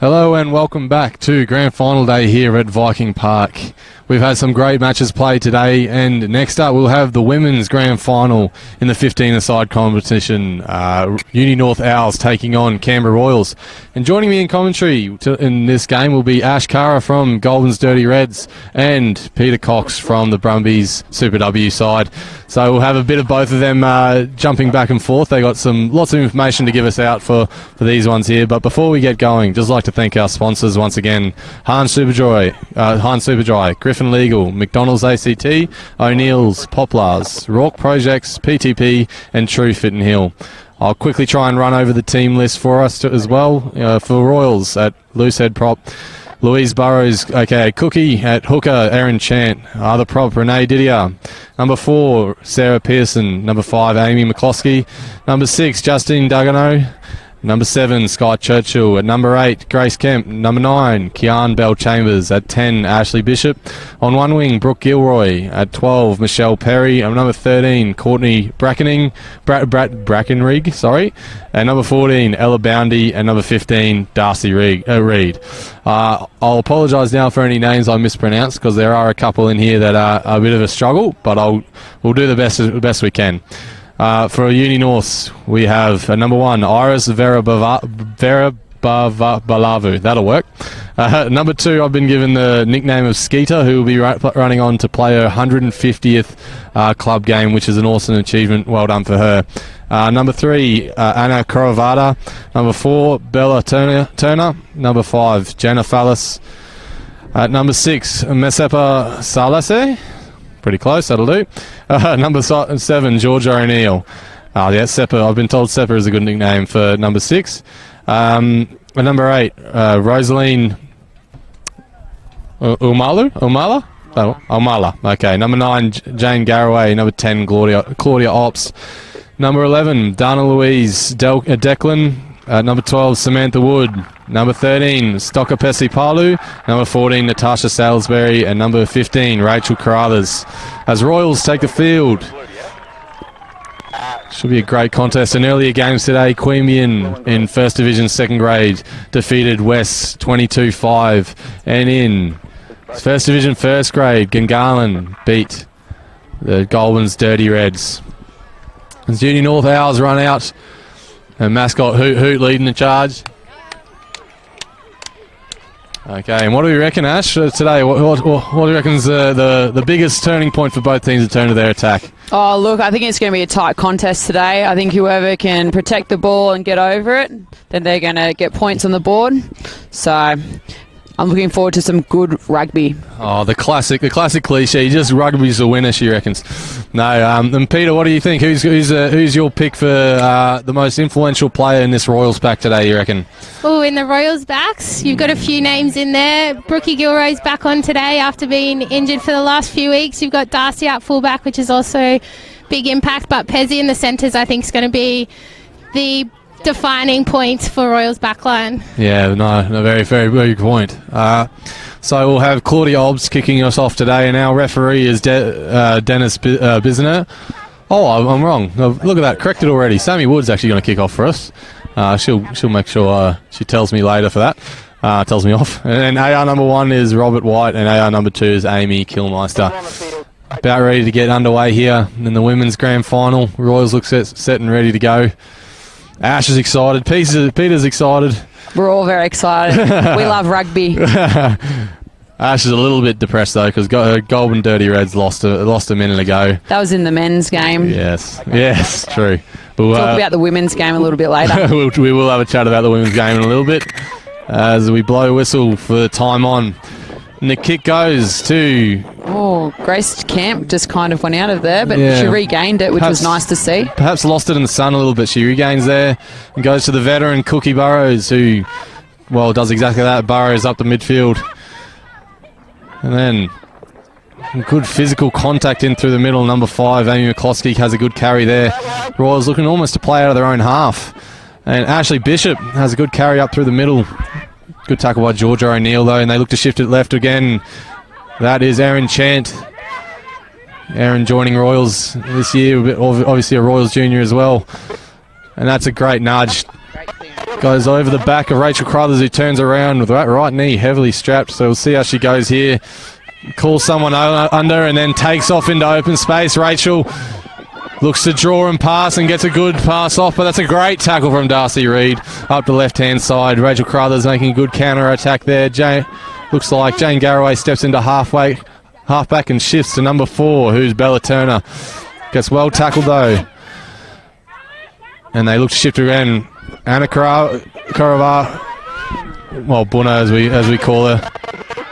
Hello and welcome back to Grand Final Day here at Viking Park. We've had some great matches played today, and next up we'll have the Women's Grand Final in the 15-a-side competition. Uni-Norths Owls taking on Canberra Royals. And joining me in commentary in this game will be Ash Kara from Goulburn's Dirty Reds and Peter Cox from the Brumbies Super W side. So we'll have a bit of both of them jumping back and forth. They got lots of information to give us out for these ones here. But before we get going, just like to thank our sponsors once again: Hans Superdry, Griffin Legal, McDonald's ACT, O'Neill's, Poplars, Rourke Projects, PTP, and True Fit and Hill. I'll quickly try and run over the team list for us as well. For Royals at loosehead prop, Louise Burrows, aka Cookie. At hooker, Erin Chant. Other prop, Renee Didier. Number 4, Sarah Pearson. Number 5, Amy McCloskey. Number 6, Justine Dugano. Number 7, Sky Churchill. At number 8, Grace Kemp. Number 9, Kian Bell Chambers. At 10, Ashley Bishop. On one wing, Brooke Gilroy. At 12, Michelle Perry. At number 13, Courtney Brackenrig. And number 14, Ella Boundy. And number 15, Darcy Reed. I'll apologise now for any names I mispronounced, because there are a couple in here that are a bit of a struggle, but we'll do the best we can. For Uni-Norths, we have number 1, Iris Verabalavu. That'll work. Number 2, I've been given the nickname of Skeeter, who will be running on to play her 150th club game, which is an awesome achievement. Well done for her. Number 3, Anna Korovada. Number 4, Bella Turner. Number 5, Jenna Fallis. Number 6, Mesepa Salase. Pretty close, that'll do. Number 7, Georgia O'Neill. Yeah, Seppa. I've been told Seppa is a good nickname for number 6. Number 8, Rosaline Umala? Oh, Umala. Okay. Number 9, Jane Garraway. Number 10, Claudia Ops. Number 11, Dana Louise Declan. Number 12, Samantha Wood. Number 13, Stocker Pessi Palu. Number 14, Natasha Salisbury. And number 15, Rachel Carruthers. As Royals take the field. Should be a great contest. In earlier games today, Queanbeyan in First Division Second Grade defeated West 22-5. And in First Division First Grade, Gungahlin beat the Goulburn's Dirty Reds. As Uni-Norths Owls run out, and mascot Hoot Hoot leading the charge. Okay, and what do we reckon, Ash, today? What do you reckon is the biggest turning point for both teams to turn to their attack? Oh, look, I think it's going to be a tight contest today. I think whoever can protect the ball and get over it, then they're going to get points on the board. So I'm looking forward to some good rugby. Oh, the classic cliche, just rugby's the winner, she reckons. No, and Peter, what do you think? Who's your pick for the most influential player in this Royals pack today, you reckon? Oh, in the Royals backs, you've got a few names in there. Brookie Gilroy's back on today after being injured for the last few weeks. You've got Darcy at fullback, which is also big impact, but Pezzi in the centres I think is going to be the defining point for Royals backline. Yeah, no, very, very, very good point. So we'll have Claudia Obbs kicking us off today, and our referee is Dennis Bisner. Oh, I'm wrong. Look at that, corrected already. Sammy Wood's actually going to kick off for us. She'll make sure she tells me later for that. Tells me off. And AR number 1 is Robert White, and AR number 2 is Amy Kilmeister. About ready to get underway here in the Women's Grand Final. Royals look set and ready to go. Ash is excited. Peter's excited. We're all very excited. We love rugby. Ash is a little bit depressed though, because Goulburn Dirty Reds lost a minute ago. That was in the men's game. Yes, true. We'll talk about the women's game a little bit later. we will have a chat about the women's game in a little bit as we blow a whistle for time on. And the kick goes to... Oh, Grace Camp just kind of went out of there, but she regained it, which was nice to see. Perhaps lost it in the sun a little bit. She regains there and goes to the veteran Cookie Burrows, who, well, does exactly that. Burrows up the midfield. And then good physical contact in through the middle. Number 5, Amy McCloskey, has a good carry there. Royals looking almost to play out of their own half. And Ashley Bishop has a good carry up through the middle. Good tackle by Georgia O'Neill, though, and they look to shift it left again. That is Erin Chant. Erin joining Royals this year, obviously a Royals junior as well. And that's a great nudge. Goes over the back of Rachel Crothers, who turns around with that right knee heavily strapped. So we'll see how she goes here. Calls someone under and then takes off into open space. Rachel looks to draw and pass and gets a good pass off, but that's a great tackle from Darcy Reid up the left-hand side. Rachel Crothers making a good counter-attack there. Looks like Jane Garraway steps into halfback and shifts to number 4, who's Bella Turner. Gets well tackled though. And they look to shift around. Anna Karavar, well, Buna as we call her,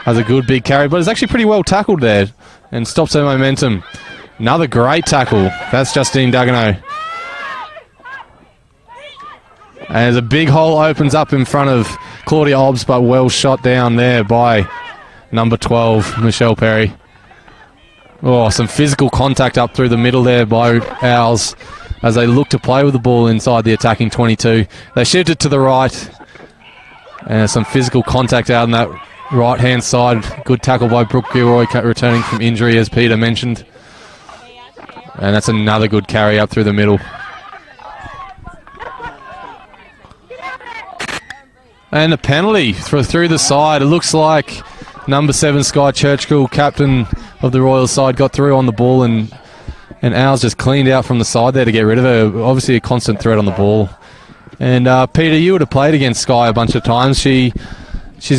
has a good big carry, but it's actually pretty well tackled there and stops her momentum. Another great tackle. That's Justine Dagenot. And there's a big hole opens up in front of Claudia Obbs, but well shot down there by number 12, Michelle Perry. Oh, some physical contact up through the middle there by Owls as they look to play with the ball inside the attacking 22. They shift it to the right. And some physical contact out on that right-hand side. Good tackle by Brooke Gilroy, returning from injury, as Peter mentioned. And that's another good carry up through the middle. And a penalty through the side. It looks like number 7, Sky Churchill, captain of the Royal side, got through on the ball, and Owls just cleaned out from the side there to get rid of her. Obviously a constant threat on the ball. And Peter, you would have played against Sky a bunch of times. She's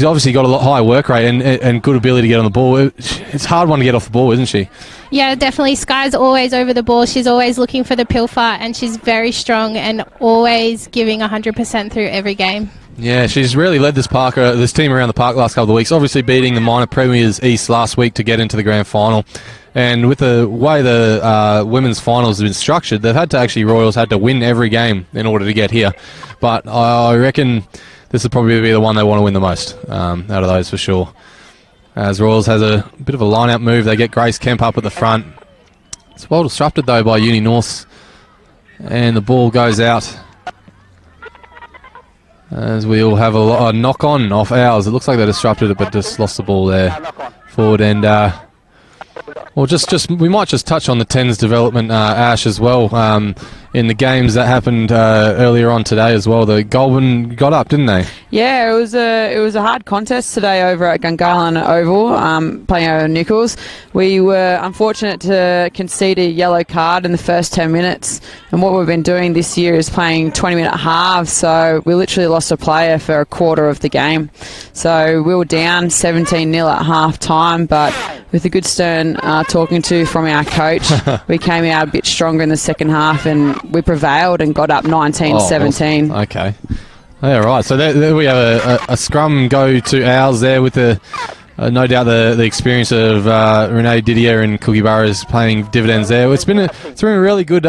obviously got a lot higher work rate and good ability to get on the ball. It's a hard one to get off the ball, isn't she? Yeah, definitely. Sky's always over the ball. She's always looking for the pilfer, and she's very strong and always giving 100% through every game. Yeah, she's really led this team around the park last couple of weeks, obviously beating the minor premiers East last week to get into the grand final. And with the way the women's finals have been structured, Royals had to win every game in order to get here. But I reckon this will probably be the one they want to win the most out of those for sure. As Royals has a bit of a line-out move, they get Grace Kemp up at the front. It's well disrupted though by Uni-Norths, and the ball goes out. As we all have a knock-on off Owls. It looks like they disrupted it, but just lost the ball there forward. And we might just touch on the 10s development, Ash, as well. In the games that happened earlier on today as well, the Goulburn got up, didn't they? Yeah, it was a hard contest today over at Gungahlin Oval, playing over Nichols. We were unfortunate to concede a yellow card in the first 10 minutes, and what we've been doing this year is playing 20-minute halves, so we literally lost a player for a quarter of the game. So we were down 17-0 at half-time, but with a good stern talking to from our coach, we came out a bit stronger in the second half, and we prevailed and got up 19-17. Awesome. Okay. Yeah, right. So there we have a scrum go to Owls there with no doubt the experience of Renee Didier and Cookie Burrows playing dividends there. It's been a really good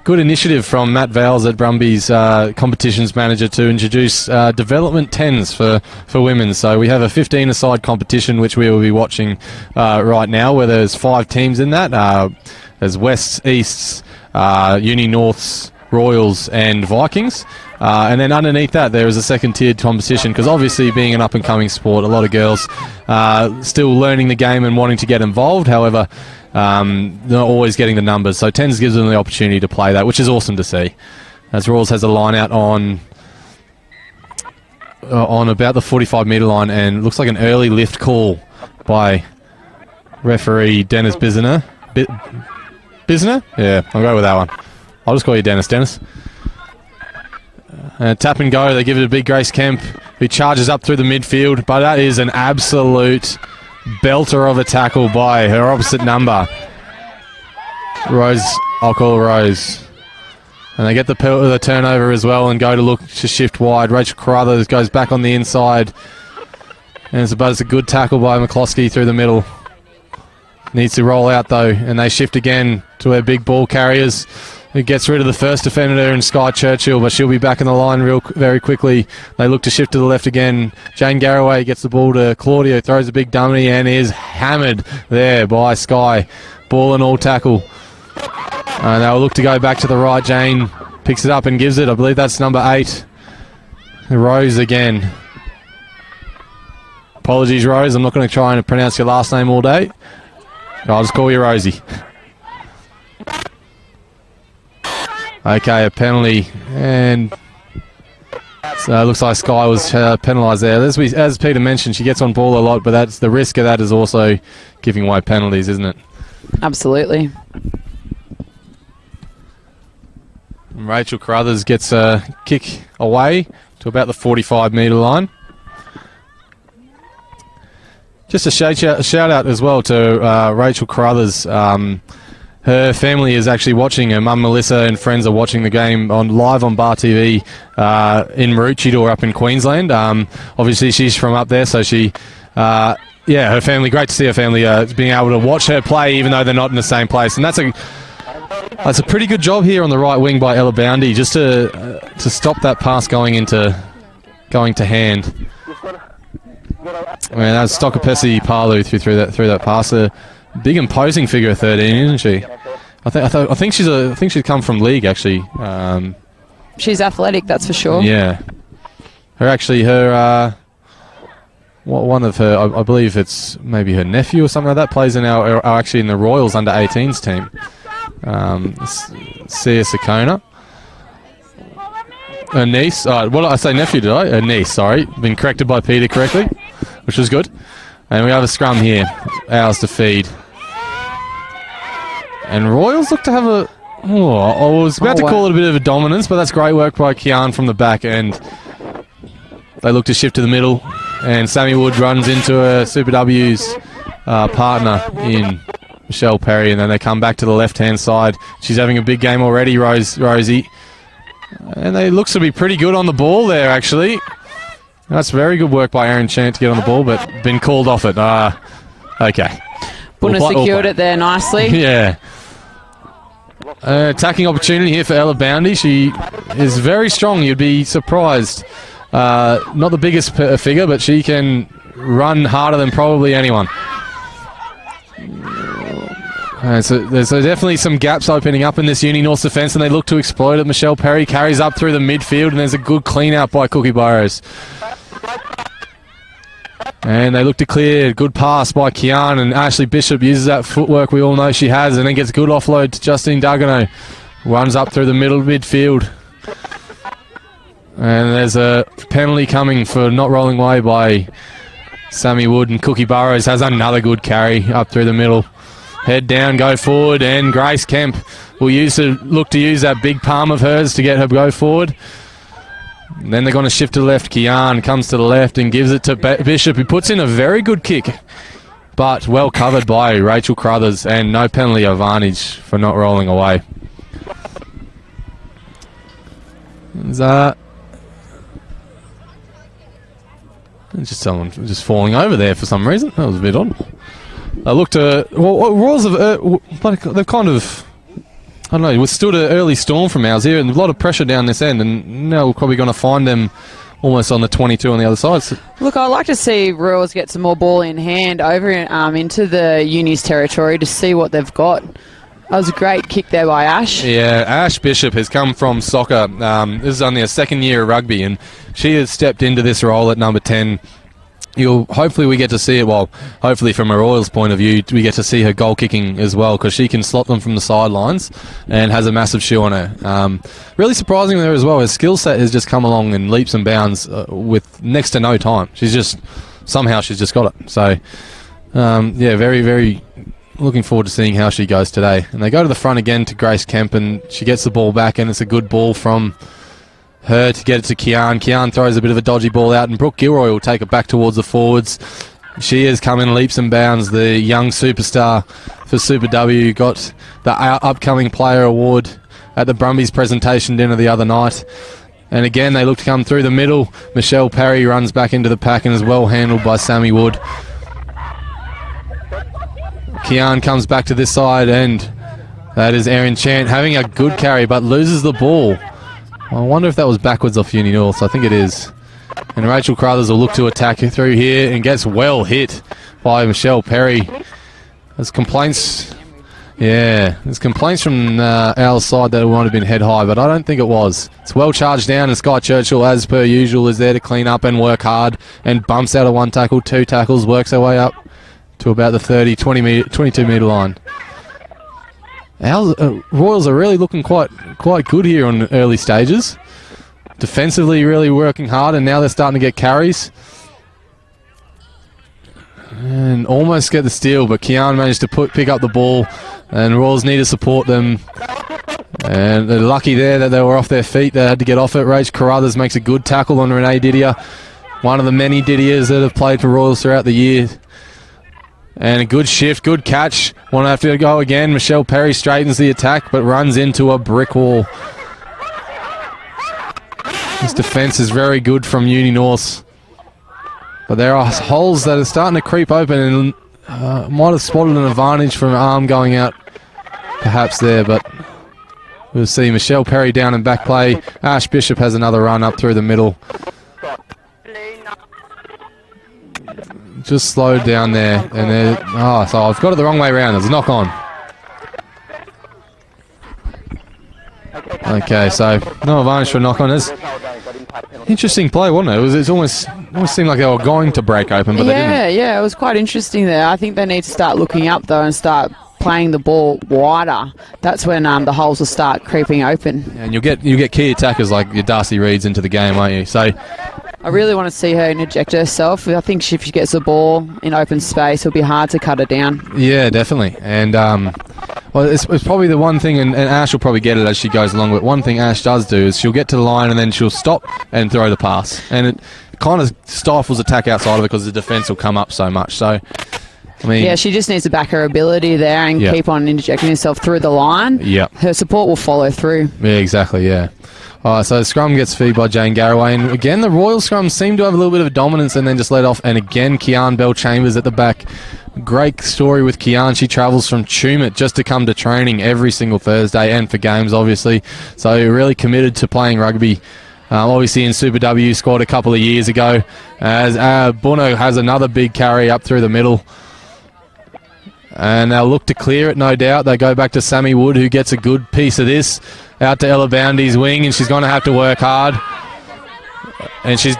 initiative from Matt Vales at Brumby's competitions manager to introduce development 10s for women. So we have a 15-a-side competition which we will be watching right now, where there's 5 teams in that. There's Wests, Easts, Uni-Norths, Royals and Vikings. And then underneath that there is a second-tiered competition, because obviously being an up-and-coming sport, a lot of girls still learning the game and wanting to get involved. However, they're not always getting the numbers. So 10s gives them the opportunity to play that, which is awesome to see. As Royals has a line out on about the 45-metre line, and looks like an early lift call by referee Dennis Bisner. Bisner? Yeah, I'll go with that one. I'll just call you Dennis. Tap and go. They give it a big Grace Kemp, who charges up through the midfield, but that is an absolute belter of a tackle by her opposite number, Rose. I'll call Rose. And they get the turnover as well and go to look to shift wide. Rachel Carruthers goes back on the inside, and it's a good tackle by McCloskey through the middle. Needs to roll out though, and they shift again to her big ball carriers. It gets rid of the first defender in Sky Churchill, but she'll be back in the line very quickly. They look to shift to the left again. Jane Garraway gets the ball to Claudia, throws a big dummy and is hammered there by Sky. Ball and all tackle. And they'll look to go back to the right. Jane picks it up and gives it. I believe that's number 8. Rose again. Apologies, Rose. I'm not going to try and pronounce your last name all day. I'll just call you Rosie. Okay, a penalty, and So it looks like Sky was penalised there. As Peter mentioned, she gets on ball a lot, but that's the risk of that is also giving away penalties, isn't it? Absolutely. Rachel Carruthers gets a kick away to about the 45-metre line. Just a shout out as well to Rachel Carruthers. Her family is actually watching. Her mum Melissa and friends are watching the game live on Bar TV in Maroochydore up in Queensland. Obviously, she's from up there, so she, her family. Great to see her family being able to watch her play, even though they're not in the same place. And that's a pretty good job here on the right wing by Ella Boundy, just to stop that pass going to hand. I mean, that's Stokopesi Palu through that pass. A big imposing figure of 13, isn't she? I think she's come from league actually. She's athletic, that's for sure. Yeah, one of her, I believe it's maybe her nephew or something like that, plays in our actually in the Royals under 18s team. Sia Sakona. Her niece. What did I say? Nephew, did I? Her niece. Sorry, been corrected by Peter correctly, which was good. And we have a scrum here. Ours to feed. And Royals look to have a... Oh, I was about to call it a bit of a dominance, but that's great work by Kian from the back end. They look to shift to the middle, and Sammy Wood runs into a Super W's partner in Michelle Perry, and then they come back to the left-hand side. She's having a big game already, Rosie. And they looks to be pretty good on the ball there, actually. That's very good work by Aaron Chant to get on the ball, but been called off it. Okay. Bunna secured it there nicely. Yeah. Attacking opportunity here for Ella Boundy. She is very strong. You'd be surprised. Not the biggest figure, but she can run harder than probably anyone. So there's definitely some gaps opening up in this Uni-Norths defence, and they look to exploit it. Michelle Perry carries up through the midfield, and there's a good clean out by Cookie Burrows. And they look to clear. Good pass by Kian, and Ashley Bishop uses that footwork we all know she has, and then gets a good offload to Justine Dugano. Runs up through the middle midfield. And there's a penalty coming for not rolling away by Sammy Wood, and Cookie Burrows has another good carry up through the middle. Head down, go forward, and Grace Kemp will look to use that big palm of hers to get her go forward. And then they're going to shift to the left. Kian comes to the left and gives it to Bishop, who puts in a very good kick, but well covered by Rachel Carruthers, and no penalty advantage for not rolling away. Someone just falling over there for some reason. That was a bit odd. Royals have they've kind of, I don't know, withstood an early storm from ours here, and a lot of pressure down this end, and now we're probably going to find them almost on the 22 on the other side. So look, I'd like to see Royals get some more ball in hand over into the Unis territory to see what they've got. That was a great kick there by Ash. Yeah, Ash Bishop has come from soccer. This is only her second year of rugby, and she has stepped into this role at number 10. Hopefully we get to see it. Well, hopefully from a Royals point of view, we get to see her goal kicking as well, because she can slot them from the sidelines and has a massive shoe on her. Really surprising there as well. Her skill set has just come along in leaps and bounds with next to no time. She's just got it. So very, very looking forward to seeing how she goes today. And they go to the front again to Grace Kemp, and she gets the ball back, and it's a good ball from her to get it to Kian. Kian throws a bit of a dodgy ball out, and Brooke Gilroy will take it back towards the forwards. She has come in leaps and bounds. The young superstar for Super W got the upcoming player award at the Brumbies presentation dinner the other night. And again, they look to come through the middle. Michelle Perry runs back into the pack and is well handled by Sammy Wood. Kian comes back to this side, and that is Erin Chant having a good carry but loses the ball. I wonder if that was backwards off Uni-Norths. I think it is. And Rachel Carruthers will look to attack through here and gets well hit by Michelle Perry. There's complaints. Yeah, there's complaints from our side that it might have been head high, but I don't think it was. It's well charged down, and Sky Churchill, as per usual, is there to clean up and work hard, and bumps out of one tackle, two tackles, works her way up to about the 22 metre line. Our Royals are really looking quite good here on early stages. defensively really working hard, and now they're starting to get carries. And almost get the steal, but Kian managed to pick up the ball, and Royals need to support them. And they're lucky there that they were off their feet. They had to get off it. Rach Carruthers makes a good tackle on Renee Didier, one of the many Didiers that have played for Royals throughout the year. And a good shift, good catch. Want to have to go again. Michelle Perry straightens the attack, but runs into a brick wall. This defence is very good from Uni-Norths. But there are holes that are starting to creep open, and might have spotted an advantage from arm going out perhaps there, but we'll see. Michelle Perry down in back play. Ash Bishop has another run up through the middle. Just slowed down there, and then so I've got it the wrong way around. There's a knock on. Okay, so no advantage for a knock on. Interesting play, wasn't it? It almost seemed like they were going to break open, but they didn't. Yeah, it was quite interesting there. I think they need to start looking up though and start playing the ball wider. That's when the holes will start creeping open. And you get key attackers like your Darcy Reeds into the game, won't you? So I really want to see her interject herself. I think if she gets the ball in open space, it'll be hard to cut her down. Yeah, definitely. And well, it's probably the one thing, and Ash will probably get it as she goes along, but one thing Ash does do is she'll get to the line and then she'll stop and throw the pass. And it kind of stifles attack outside of it because the defence will come up so much. So, I mean... Yeah, she just needs to back her ability there and keep on interjecting herself through the line. Yeah. Her support will follow through. Yeah, exactly, yeah. All right, so the scrum gets feed by Jane Garraway. And again, the Royal scrum seem to have a little bit of dominance and then just let off. And again, Kian Bell-Chambers at the back. Great story with Kian. She travels from Tumut just to come to training every single Thursday and for games, obviously. So really committed to playing rugby. Obviously in Super W squad a couple of years ago. As Bono has another big carry up through the middle. And they'll look to clear it, no doubt. They go back to Sammy Wood, who gets a good piece of this. Out to Ella Boundy's wing, and she's going to have to work hard. And she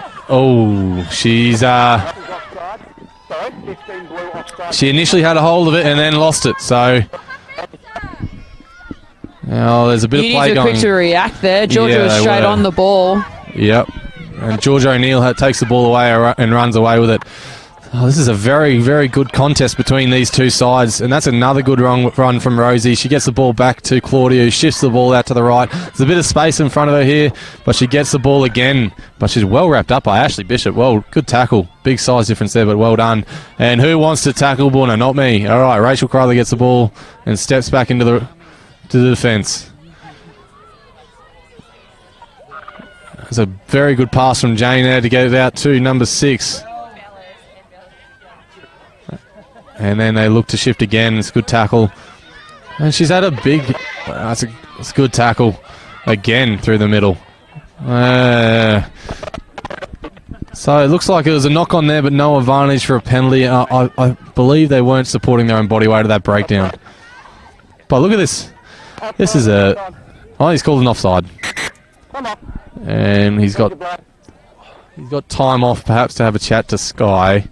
initially had a hold of it and then lost it. So now there's a bit of play going. Quick to react there. Georgia was straight on the ball. Yep. And Georgia O'Neill takes the ball away and runs away with it. Oh, this is a very, very good contest between these two sides, and that's another good run from Rosie. She gets the ball back to Claudia, who shifts the ball out to the right. There's a bit of space in front of her here, but she gets the ball again. But she's well wrapped up by Ashley Bishop. Well, good tackle. Big size difference there, but well done. And who wants to tackle Bono? Not me. All right, Rachel Crowther gets the ball and steps back into the defence. There's a very good pass from Jane there to get it out to number 6. And then they look to shift again. It's a good tackle. And she's had a big... It's a good tackle again through the middle. So it looks like it was a knock on there, but no advantage for a penalty. I believe they weren't supporting their own body weight of that breakdown. But look at this. This is a... Oh, he's called an offside. And he's got time off perhaps to have a chat to Sky.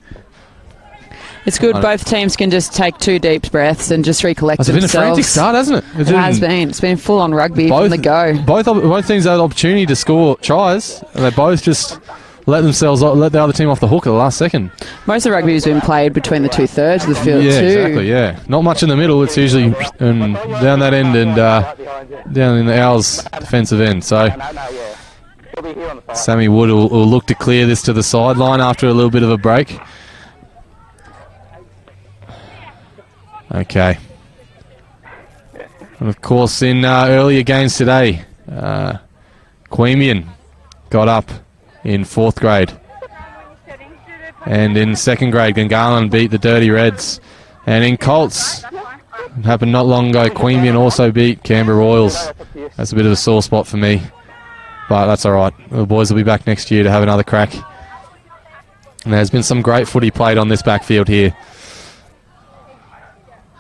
It's good both teams can just take 2 deep breaths and just recollect themselves. It's been a frantic start, hasn't it? It has been. It's been full-on rugby from the go. Both teams had an opportunity to score tries, and they both just let the other team off the hook at the last second. Most of the rugby has been played between the 2/3 of the field, too. Exactly, yeah. Not much in the middle. It's usually down that end and down in the Owls' defensive end. So Sammy Wood will look to clear this to the sideline after a little bit of a break. Okay. And of course, in earlier games today, Queanbeyan got up in 4th grade. And in 2nd grade, Gungahlin beat the Dirty Reds. And in Colts, it happened not long ago, Queanbeyan also beat Canberra Royals. That's a bit of a sore spot for me. But that's all right. The boys will be back next year to have another crack. And there's been some great footy played on this backfield here.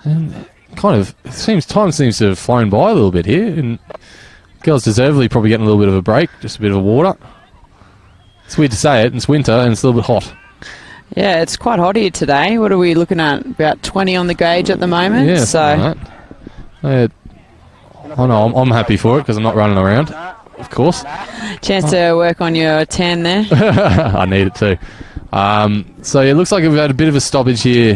And time seems to have flown by a little bit here, and girls deservedly probably getting a little bit of a break, just a bit of water. It's weird to say it, it's winter and it's a little bit hot. Yeah, it's quite hot here today. What are we looking at? About 20 on the gauge at the moment. Yeah, so like that. I know I'm happy for it because I'm not running around. of course. Chance to work on your tan there. I need it too. So it looks like we've had a bit of a stoppage here.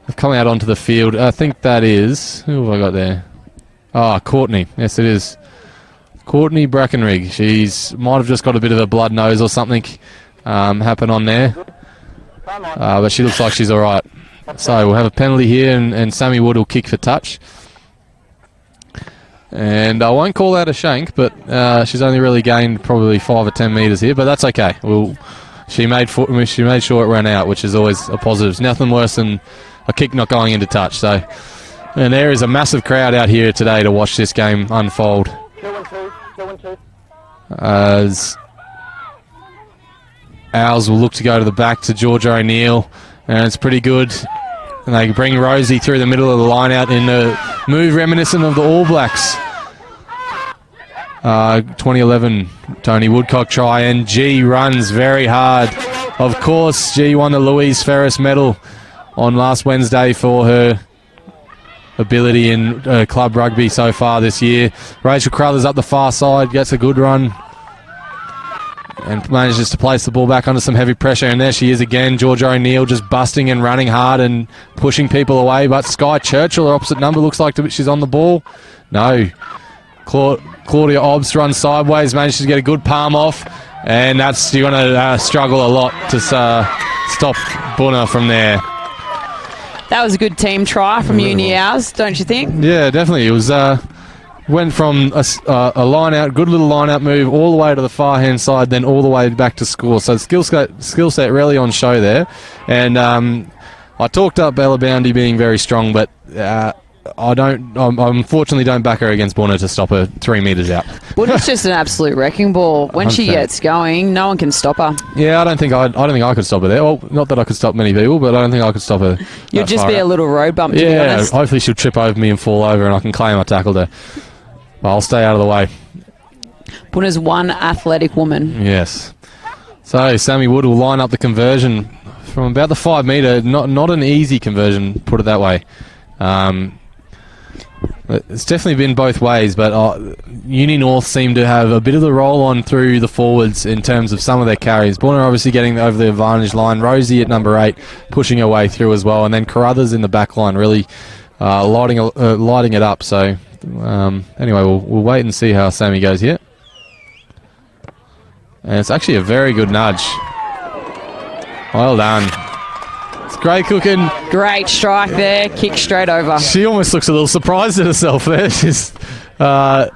They've come out onto the field. I think that is... Who have I got there? Courtney. Yes, it is. Courtney Brackenrig. She's might have just got a bit of a blood nose or something happen on there. But she looks like she's all right. So we'll have a penalty here, and Sammy Wood will kick for touch. And I won't call that a shank, but she's only really gained probably 5 or 10 metres here, but that's okay. She made sure it ran out, which is always a positive. It's nothing worse than a kick not going into touch. So, and there is a massive crowd out here today to watch this game unfold. 2-2. As Owls will look to go to the back to Georgia O'Neill, and it's pretty good. And they bring Rosie through the middle of the line out in a move reminiscent of the All Blacks. 2011 Tony Woodcock try, and G runs very hard. Of course, G won the Louise Ferris medal on last Wednesday for her ability in club rugby so far this year. Rachel Crothers up the far side, gets a good run and manages to place the ball back under some heavy pressure, and there she is again. Georgia O'Neill just busting and running hard and pushing people away, but Sky Churchill, her opposite number, looks like she's on the ball. No. Claudia Obbs runs sideways, manages to get a good palm off, and you're going to struggle a lot to stop Bunner from there. That was a good team try from Uni-Norths, don't you think? Yeah, definitely. It was went from a line out, good little line out move, all the way to the far hand side, then all the way back to score. So skill set really on show there. And I talked up Bella Boundy being very strong, but I unfortunately don't back her against Bonner to stop her 3 metres out. Bunner's just an absolute wrecking ball. When she 100%. gets going, no one can stop her. Yeah, I don't think I could stop her there. Well, not that I could stop many people, but I don't think I could stop her. You'd just be a little road bump, to be Yeah, honest. hopefully she'll trip over me and fall over, and I can claim I tackled her. But I'll stay out of the way. Bunner's one athletic woman. Yes. So Sammy Wood will line up the conversion from about the 5 metre. Not an easy conversion, put it that way. It's definitely been both ways, but Uni-North seem to have a bit of the roll on through the forwards in terms of some of their carries. Bonner obviously getting over the advantage line. Rosie at number 8 pushing her way through as well, and then Carruthers in the back line really lighting it up. So anyway, we'll wait and see how Sammy goes here. And it's actually a very good nudge. Well done. It's great cooking. Great strike there, kick straight over. She almost looks a little surprised at herself there. She's kind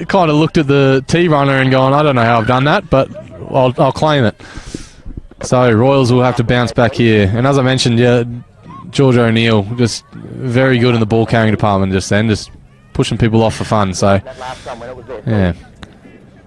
of looked at the T-runner and gone, I don't know how I've done that, but I'll claim it. So Royals will have to bounce back here. And as I mentioned, yeah, Georgia O'Neill just very good in the ball carrying department just then, just pushing people off for fun. So, yeah.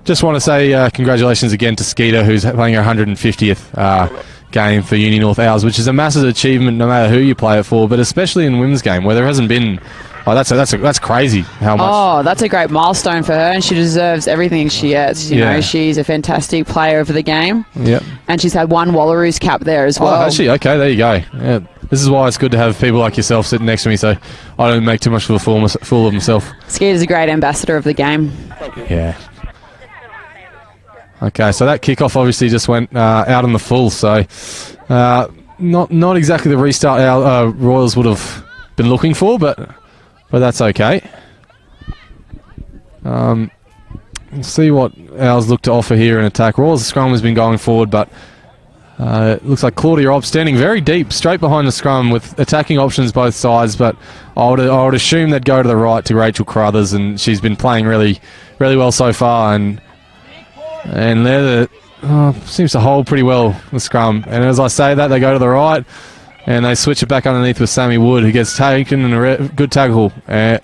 Just want to say congratulations again to Skeeter, who's playing her 150th game for Uni-North Owls, which is a massive achievement no matter who you play it for, but especially in women's game where there hasn't been... Oh, that's crazy how much... Oh, that's a great milestone for her, and she deserves everything she gets. You know, she's a fantastic player of the game. Yep. And she's had 1 Wallaroos cap there as well. Oh, actually, okay, there you go. Yeah. This is why it's good to have people like yourself sitting next to me so I don't make too much of a fool of myself. Skeeter's a great ambassador of the game. Yeah. Okay, so that kickoff obviously just went out on the full, so not exactly the restart our Royals would have been looking for, but that's okay. We'll see what Owls look to offer here in attack. Royals' scrum has been going forward, but it looks like Claudia Obb standing very deep, straight behind the scrum with attacking options both sides, but I would assume they'd go to the right to Rachel Carruthers, and she's been playing really, really well so far, and Leather seems to hold pretty well the scrum. And as I say that, they go to the right and they switch it back underneath with Sammy Wood, who gets taken in a good tackle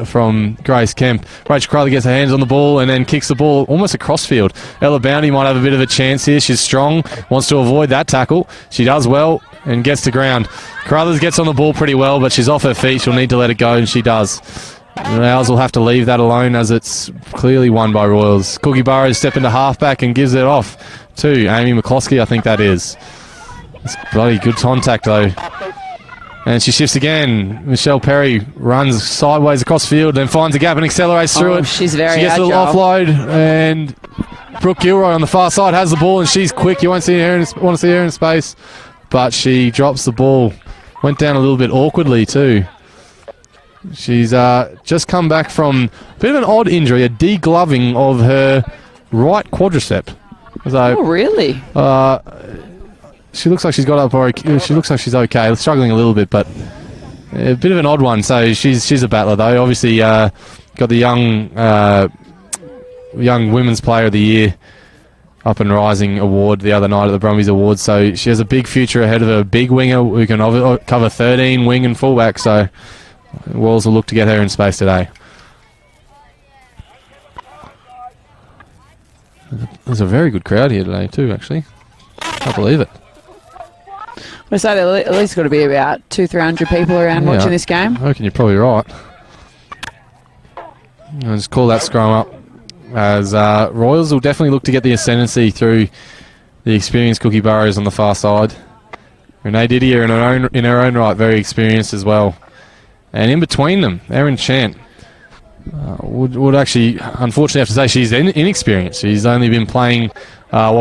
from Grace Kemp. Rachel Crowley gets her hands on the ball and then kicks the ball almost across field. Ella Bounty might have a bit of a chance here. She's strong, wants to avoid that tackle. She does well and gets to ground. Carruthers gets on the ball pretty well, but she's off her feet. She'll need to let it go, and she does. The Owls will have to leave that alone as it's clearly won by Royals. Cookie Burrows step into halfback and gives it off to Amy McCloskey, I think that is. It's bloody good contact though. And she shifts again. Michelle Perry runs sideways across field, then finds a gap and accelerates through it. She's very She gets agile. a little offload, and Brooke Gilroy on the far side has the ball, and she's quick. You want to see her in space, but she drops the ball. Went down a little bit awkwardly too. She's just come back from a bit of an odd injury, a degloving of her right quadricep. So, Oh, really? she looks like she's got up. She looks like she's okay. Struggling a little bit, but a bit of an odd one. So she's a battler though. Obviously, got the young Women's Player of the Year up and rising award the other night at the Brumbies Awards. So she has a big future ahead of her. Big winger who can cover 13 wing and fullback. So Walls will look to get her in space today. There's a very good crowd here today too. Actually, can't believe it. I say there at least got to be about 200-300 people around watching this game. I reckon you're probably right. I'll just call that scrum up, as Royals will definitely look to get the ascendancy through the experienced Kookyburras on the far side. Renee Didier in her own right, very experienced as well. And in between them, Erin Chant would actually, unfortunately, have to say she's inexperienced. She's only been playing,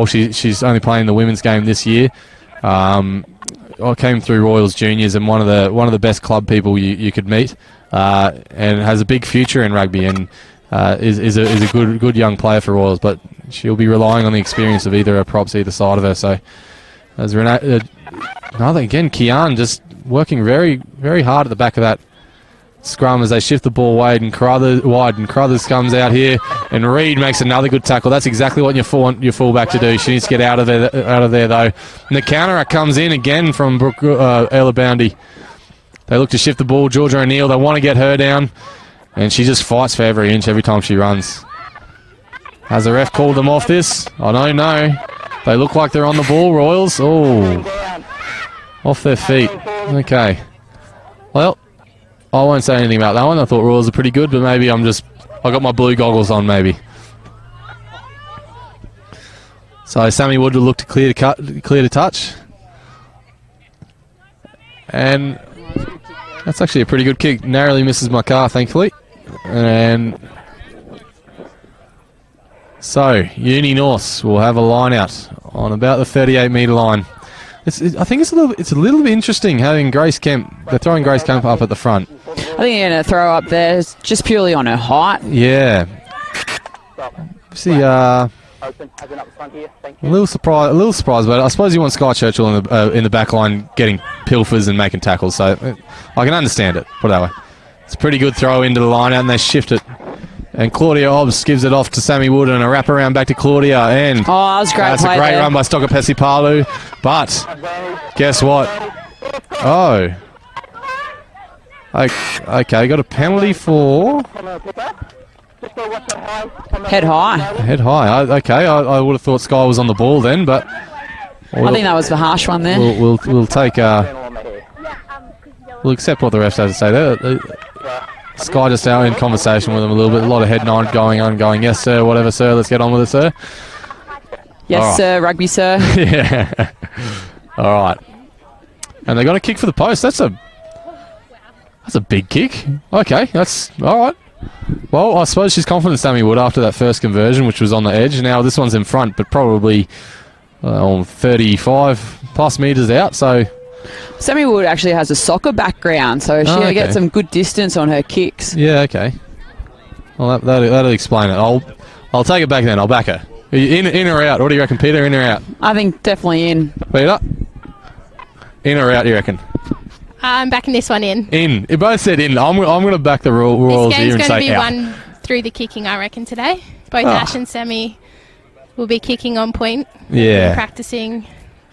she's only playing the women's game this year. I came through Royals Juniors, and one of the best club people you could meet, and has a big future in rugby, and is a good young player for Royals. But she'll be relying on the experience of either her props either side of her. So as Renee, again, Kian just working very very hard at the back of that scrum as they shift the ball wide, and Carruthers comes out here, and Reid makes another good tackle. That's exactly what you want your fullback to do. She needs to get out of there though. And the counter comes in again from Ella Boundy. They look to shift the ball. Georgia O'Neill, they want to get her down, and she just fights for every inch every time she runs. Has the ref called them off this? I don't know. They look like they're on the ball, Royals. Oh, off their feet. Okay. Well, I won't say anything about that one. I thought Royals are pretty good, but maybe I got my blue goggles on maybe. So Sammy Wood will look to clear to touch. And that's actually a pretty good kick. Narrowly misses my car, thankfully. And so Uni-Norths will have a line out on about the 38-metre line. I think it's a little bit interesting having Grace Kemp. They're throwing Grace Kemp up at the front. I think you're going to throw up there just purely on her height. Yeah. See, a little surprised, but I suppose you want Sky Churchill in the back line getting pilfers and making tackles. So I can understand it. Put it that way. It's a pretty good throw into the line out, and they shift it. And Claudia Hobbs gives it off to Sammy Wood, and a wraparound back to Claudia. And that was great. That's a great run by Stokopesi Palu. But guess what? Oh. Okay, got a penalty for head high. Head high. I would have thought Sky was on the ball then, but I think that was the harsh one there. We'll take we'll accept what the refs have to say there. Sky just out in conversation with them a little bit. A lot of head nod going on, going, yes, sir, whatever, sir, let's get on with it, sir. Yes, right. sir, rugby, sir. Yeah. All right. And they got a kick for the post. That's a big kick. Okay, that's all right. Well, I suppose she's confident, Sammy Wood, after that first conversion, which was on the edge. Now this one's in front, but probably 35 plus metres out, so... Sammy Wood actually has a soccer background, so she'll okay. get some good distance on her kicks. Yeah, okay. Well, that'll explain it. I'll take it back then. I'll back her. In or out? What do you reckon, Peter? In or out? I think definitely in. Peter? In or out, you reckon? I'm backing this one in. In. You both said in. I'm going to back the Royals here and say out. This game's going to be won through the kicking, I reckon, today. Both Ash and Sammy will be kicking on point. Yeah. Practicing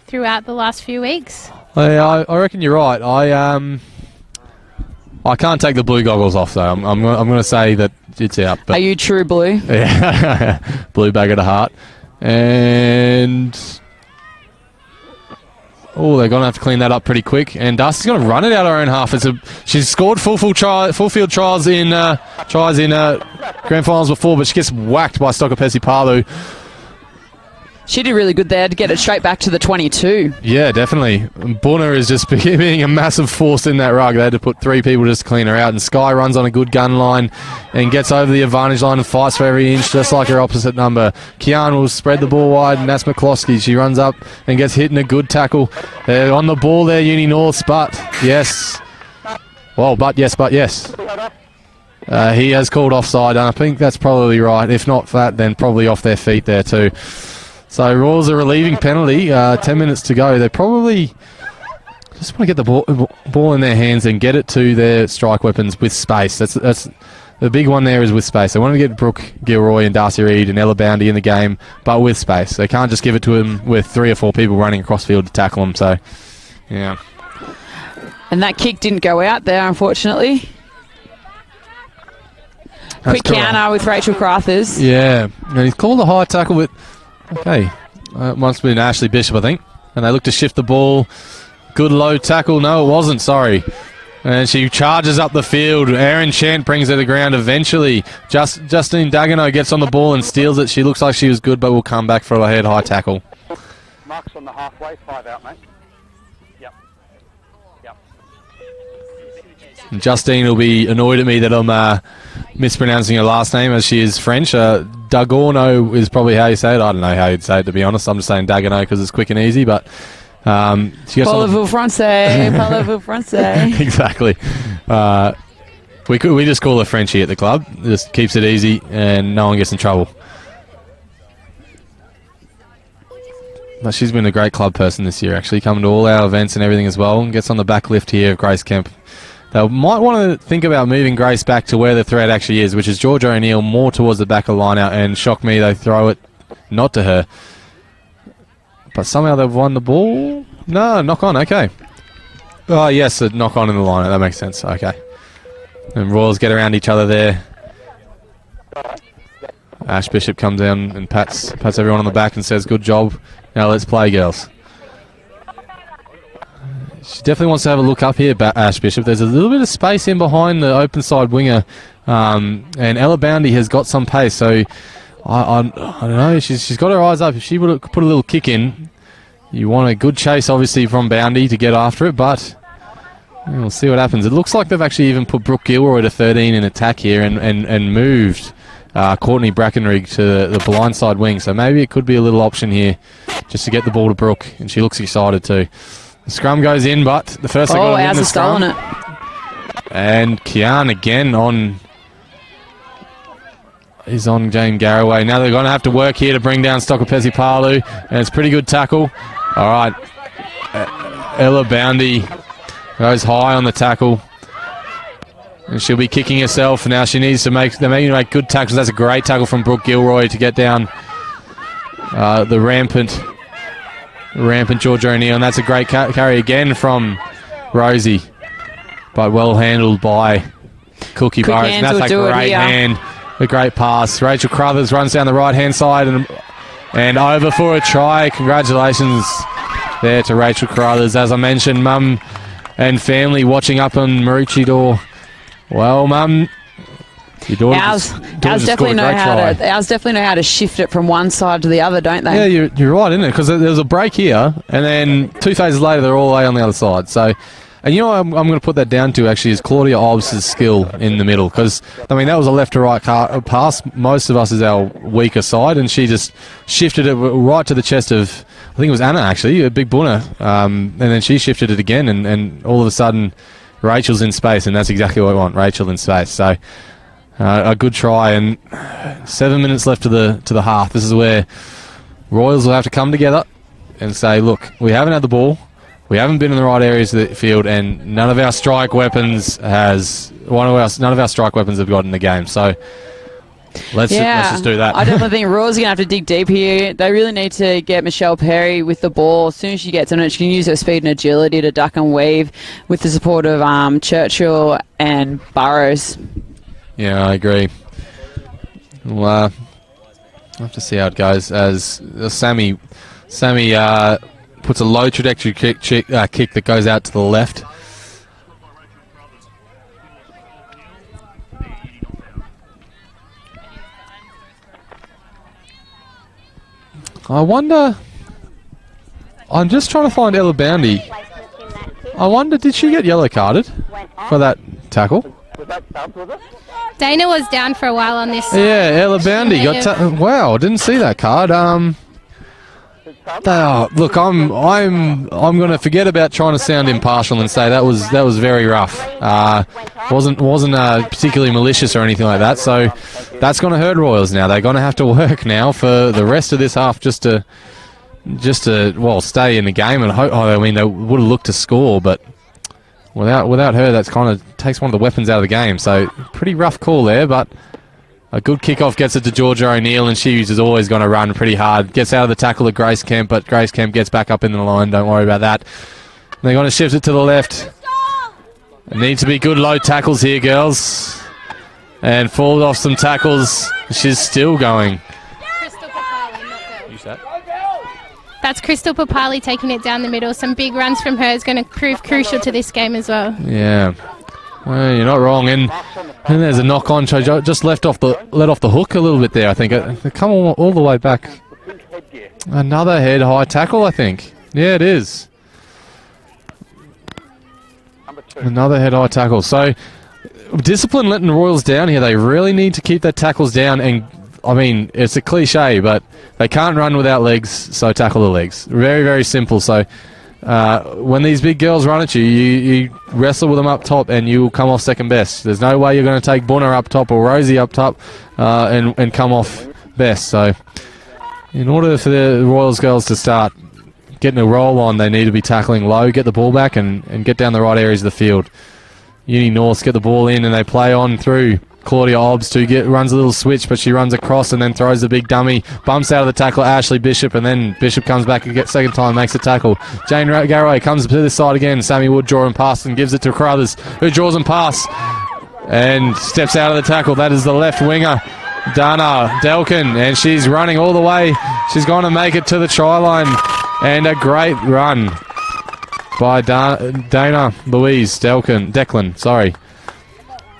throughout the last few weeks. I reckon you're right. I can't take the blue goggles off though. I'm going to say that it's out. But are you true blue? Yeah, blue bag of the heart. And they're going to have to clean that up pretty quick. And Darcy's going to run it out her own half. She's scored full field trials in grand finals before, but she gets whacked by Stokopesi Palu. She did really good there to get it straight back to the 22. Yeah, definitely. Bunner is just being a massive force in that rug. They had to put 3 people just to clean her out. And Sky runs on a good gun line and gets over the advantage line and fights for every inch, just like her opposite number. Kian will spread the ball wide, and that's McCloskey. She runs up and gets hit in a good tackle. They're on the ball there, Uni-Norths, but yes. Well, but yes. He has called offside, and I think that's probably right. If not that, then probably off their feet there too. So Royals a relieving penalty. 10 minutes to go. They probably just want to get the ball in their hands and get it to their strike weapons with space. That's the big one there is with space. They want to get Brooke Gilroy and Darcy Reid and Ella Boundy in the game, but with space. They can't just give it to them with 3 or 4 people running across field to tackle them. So, yeah. And that kick didn't go out there, unfortunately. Quick counter with Rachel Carruthers. Yeah, and he's called a high tackle, but okay. Must have been Ashley Bishop, I think. And they look to shift the ball. Good low tackle. No, it wasn't, sorry. And she charges up the field. Erin Chant brings it to the ground eventually. Justine Dagenot gets on the ball and steals it. She looks like she was good, but will come back for a head high tackle. Marks on the halfway, 5 out, mate. Yep. Justine will be annoyed at me that I'm mispronouncing her last name, as she is French. Dagorno is probably how you say it. I don't know how you'd say it, to be honest. I'm just saying Dagenot because it's quick and easy, but Parlez-vous français? Parlez-vous français? Exactly. We just call her Frenchie at the club. Just keeps it easy and no one gets in trouble. But she's been a great club person this year, actually, coming to all our events and everything as well, and gets on the back lift here of Grace Kemp. They might want to think about moving Grace back to where the threat actually is, which is Georgia O'Neill, more towards the back of the line out, and shock me, they throw it not to her. But somehow they've won the ball. No, knock on, okay. Oh, yes, a knock on in the line. That makes sense, okay. And Royals get around each other there. Ash Bishop comes down and pats everyone on the back and says, good job. Now let's play, girls. She definitely wants to have a look up here, Ash Bishop. There's a little bit of space in behind the open side winger. And Ella Boundy has got some pace, so I don't know. She's got her eyes up. If she would have put a little kick in, you want a good chase, obviously, from Boundy to get after it, but we'll see what happens. It looks like they've actually even put Brooke Gilroy to 13 in attack here and moved Courtney Brackenrig to the blindside wing, so maybe it could be a little option here just to get the ball to Brooke, and she looks excited too. The scrum goes in, but the first thing ours has stolen it. And Kian again is on Jane Garraway. Now they're going to have to work here to bring down Stokopesi Palu, and it's a pretty good tackle. All right, Ella Boundy goes high on the tackle, and she'll be kicking herself. Now she needs to make good tackles. That's a great tackle from Brooke Gilroy to get down the rampant Georgia O'Neill, and that's a great carry again from Rosie, but well handled by Cookie Burrows. And that's a great hand, a great pass. Rachel Carruthers runs down the right hand side and over for a try. Congratulations there to Rachel Carruthers. As I mentioned, mum and family watching up on Maroochydore. Well, mum, your daughter ours definitely know how to shift it from one side to the other, don't they? Yeah, you're right, isn't it? Because there's a break here, and then 2 phases later they're all the way on the other side. So, and you know what I'm going to put that down to actually is Claudia Obbs' skill in the middle, because I mean that was a left to right pass. Most of us is our weaker side, and she just shifted it right to the chest of, I think it was Anna actually, a big bunner, and then she shifted it again, and all of a sudden Rachel's in space, and that's exactly what we want, Rachel in space. So. A good try, and 7 minutes left to the half. This is where Royals will have to come together and say, look, we haven't had the ball, we haven't been in the right areas of the field, and none of our strike weapons have got in the game. So let's just do that. I definitely think Royals are going to have to dig deep here. They really need to get Michelle Perry with the ball. As soon as she gets on it, she can use her speed and agility to duck and weave with the support of Churchill and Burrows. Yeah, I agree. Well, I'll have to see how it goes as Sammy puts a low trajectory kick that goes out to the left. I wonder... I'm just trying to find Ella Boundy. I wonder, did she get yellow carded for that tackle? Was that subs, was it? Dana was down for a while on this. Yeah, Ella Boundy got... Wow, I didn't see that card. Look, I'm going to forget about trying to sound impartial and say that was very rough. Wasn't particularly malicious or anything like that. So that's going to hurt Royals now. They're going to have to work now for the rest of this half just to stay in the game and hope. I mean, they would have looked to score, but without her, that's kind of takes one of the weapons out of the game. So pretty rough call there, but. A good kickoff gets it to Georgia O'Neill, and she is always going to run pretty hard. Gets out of the tackle at Grace Kemp, but Grace Kemp gets back up in the line. Don't worry about that. They're going to shift it to the left. Need to be good low tackles here, girls. And falls off some tackles. She's still going. That's Crystal Papali taking it down the middle. Some big runs from her is going to prove crucial to this game as well. Yeah. Well, you're not wrong, and there's a knock-on. Just let off the hook a little bit there. I think they come all the way back. Another head high tackle, I think. Yeah, it is. Another head high tackle. So discipline letting the Royals down here. They really need to keep their tackles down. And I mean, it's a cliche, but they can't run without legs. So tackle the legs. Very, very simple. So. When these big girls run at you, you wrestle with them up top and you will come off second best. There's no way you're going to take Bunner up top or Rosie up top and come off best. So in order for the Royals girls to start getting a roll on, they need to be tackling low, get the ball back and get down the right areas of the field. Uni-Norths get the ball in and they play on through Claudia Obbs runs a little switch, but she runs across and then throws the big dummy, bumps out of the tackle Ashley Bishop, and then Bishop comes back and gets second time, makes the tackle. Jane Garraway comes to this side again. Sammy Wood drawing past and gives it to Carruthers, who draws and pass and steps out of the tackle. That is the left winger, Dana Delkin, and she's running all the way. She's going to make it to the try line, and a great run by Dana Louise Declan, sorry.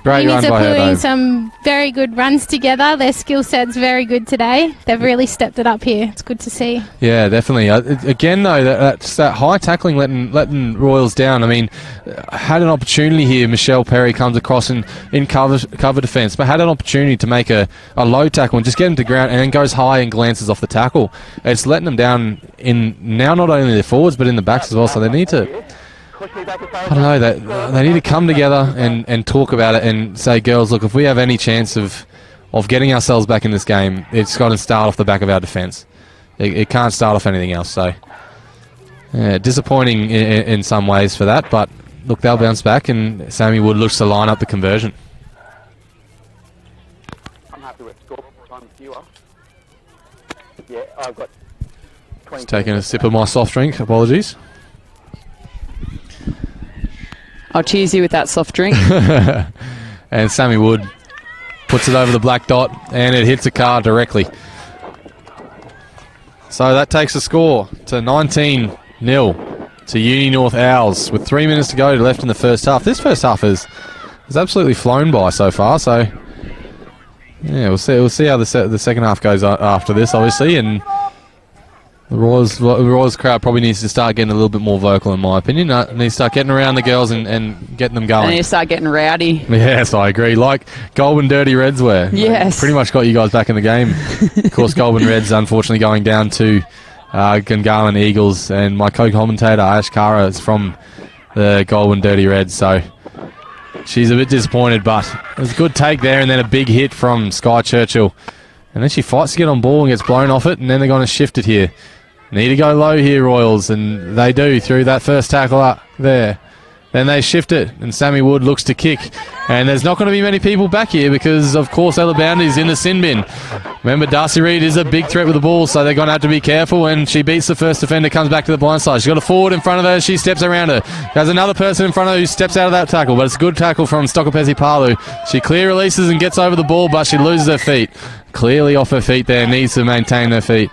Great run by her, though. Putting some very good runs together. Their skill set's very good today. They've really stepped it up here. It's good to see. Yeah, definitely. Again, though, that's that high tackling letting Royals down. I mean, had an opportunity here. Michelle Perry comes across in cover defence, but had an opportunity to make a low tackle and just get him to ground, and then goes high and glances off the tackle. It's letting them down in now not only the forwards but in the backs as well. So they need to. I don't know, they need to come together and talk about it and say, girls, look, if we have any chance of getting ourselves back in this game, it's got to start off the back of our defence. It can't start off anything else. So, yeah, disappointing in some ways for that, but look, they'll bounce back, and Sammy Wood looks to line up the conversion. I'm happy with score time viewer. Yeah, I've got 20. Just taking a sip of my soft drink, apologies. I'll cheers you with that soft drink. And Sammy Wood puts it over the black dot and it hits the car directly. So that takes the score to 19-0 to Uni-North Owls with 3 minutes to go left in the first half. This first half has absolutely flown by so far. So yeah, we'll see how the second half goes after this, obviously, and the Royals crowd probably needs to start getting a little bit more vocal, in my opinion. Needs to start getting around the girls and getting them going. They need to start getting rowdy. Yes, I agree. Like Goulburn Dirty Reds were. Yes. Pretty much got you guys back in the game. Of course, Goulburn Reds unfortunately going down to Gungahlin Eagles, and my co-commentator Ash Kara is from the Goulburn Dirty Reds, so she's a bit disappointed, but it was a good take there, and then a big hit from Sky Churchill. And then she fights to get on ball and gets blown off it, and then they're going to shift it here. Need to go low here, Royals, and they do through that first tackle up there. Then they shift it, and Sammy Wood looks to kick. And there's not going to be many people back here because, of course, Ella Boundy's in the sin bin. Remember, Darcy Reid is a big threat with the ball, so they're going to have to be careful. And she beats the first defender, comes back to the blind side. She's got a forward in front of her. She steps around her. There's another person in front of her who steps out of that tackle, but it's a good tackle from Stokopesi Palu. She clear releases and gets over the ball, but she loses her feet. Clearly off her feet there, needs to maintain her feet.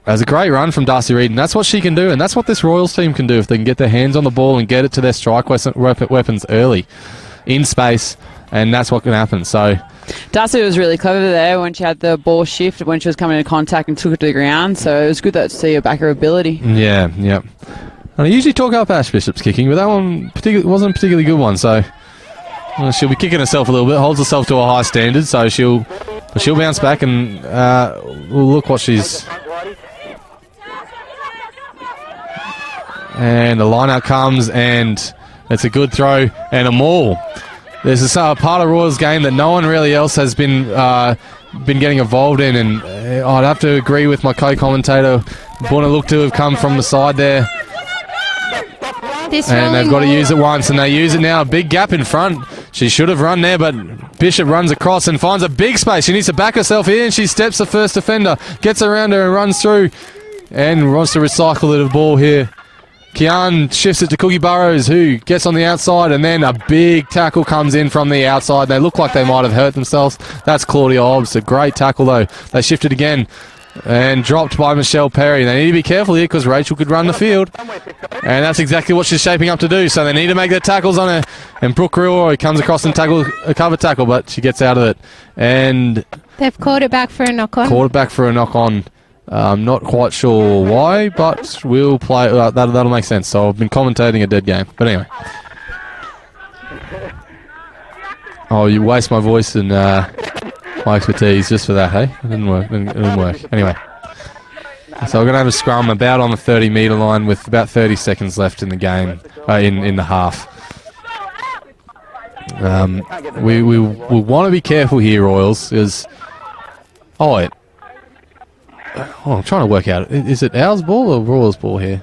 That's a great run from Darcy Reid, and that's what she can do, and that's what this Royals team can do if they can get their hands on the ball and get it to their strike weapons early in space, and that's what can happen. So Darcy was really clever there when she had the ball shift when she was coming into contact and took it to the ground. So it was good to see her back her ability. Yeah, yep. And I usually talk up Ash Bishop's kicking, but that one wasn't a particularly good one. So she'll be kicking herself a little bit, holds herself to a high standard. So she'll bounce back, and we'll look what she's. And the line out comes, and it's a good throw and a maul. There's a part of Royals game that no one really else has been getting involved in, and I'd have to agree with my co-commentator. Bunna looked to have come from the side there, and they've got to use it once, and they use it now. A big gap in front. She should have run there, but Bishop runs across and finds a big space. She needs to back herself in, and she steps the first defender, gets around her and runs through, and wants to recycle the ball here. Kian shifts it to Cookie Burrows, who gets on the outside, and then a big tackle comes in from the outside. They look like they might have hurt themselves. That's Claudia Hobbs. A great tackle, though. They shifted again and dropped by Michelle Perry. They need to be careful here because Rachel could run the field, and that's exactly what she's shaping up to do. So they need to make their tackles on her, and Brooke Roy comes across and tackle a cover tackle, but she gets out of it. And they've called it back for a knock-on. I'm not quite sure why, but we'll play. That'll make sense. So I've been commentating a dead game. But anyway. Oh, you waste my voice and my expertise just for that, hey? It didn't work. Anyway. So we're going to have a scrum about on the 30-metre line with about 30 seconds left in the game, in the half. We want to be careful here, Royals, because... I'm trying to work out. Is it ours ball or Royals ball here?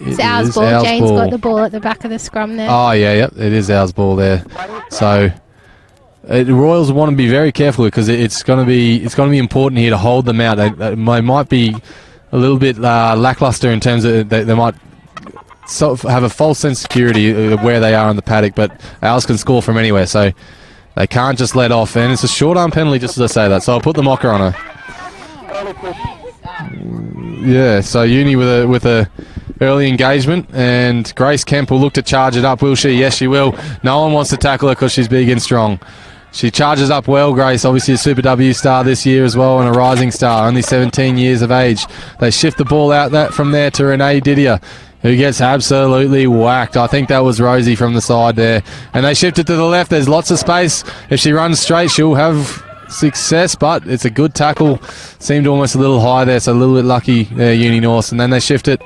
It's ours ball. Jane's got the ball at the back of the scrum there. Oh, yeah, it is ours ball there. So the Royals want to be very careful because it's going to be important here to hold them out. They might be a little bit lackluster in terms of they might have a false sense of security of where they are in the paddock, but ours can score from anywhere. So. They can't just let off, and it's a short arm penalty just as I say that. So I'll put the mocker on her. Yeah, so Uni with a early engagement, and Grace Kemp will look to charge it up. Will she? Yes, she will. No one wants to tackle her because she's big and strong. She charges up well, Grace. Obviously a Super W star this year as well, and a rising star. Only 17 years of age. They shift the ball out from there to Renee Didier, who gets absolutely whacked. I think that was Rosie from the side there. And they shift it to the left. There's lots of space. If she runs straight, she'll have success, but it's a good tackle. Seemed almost a little high there, so a little bit lucky there, Uni-Norths. And then they shift it.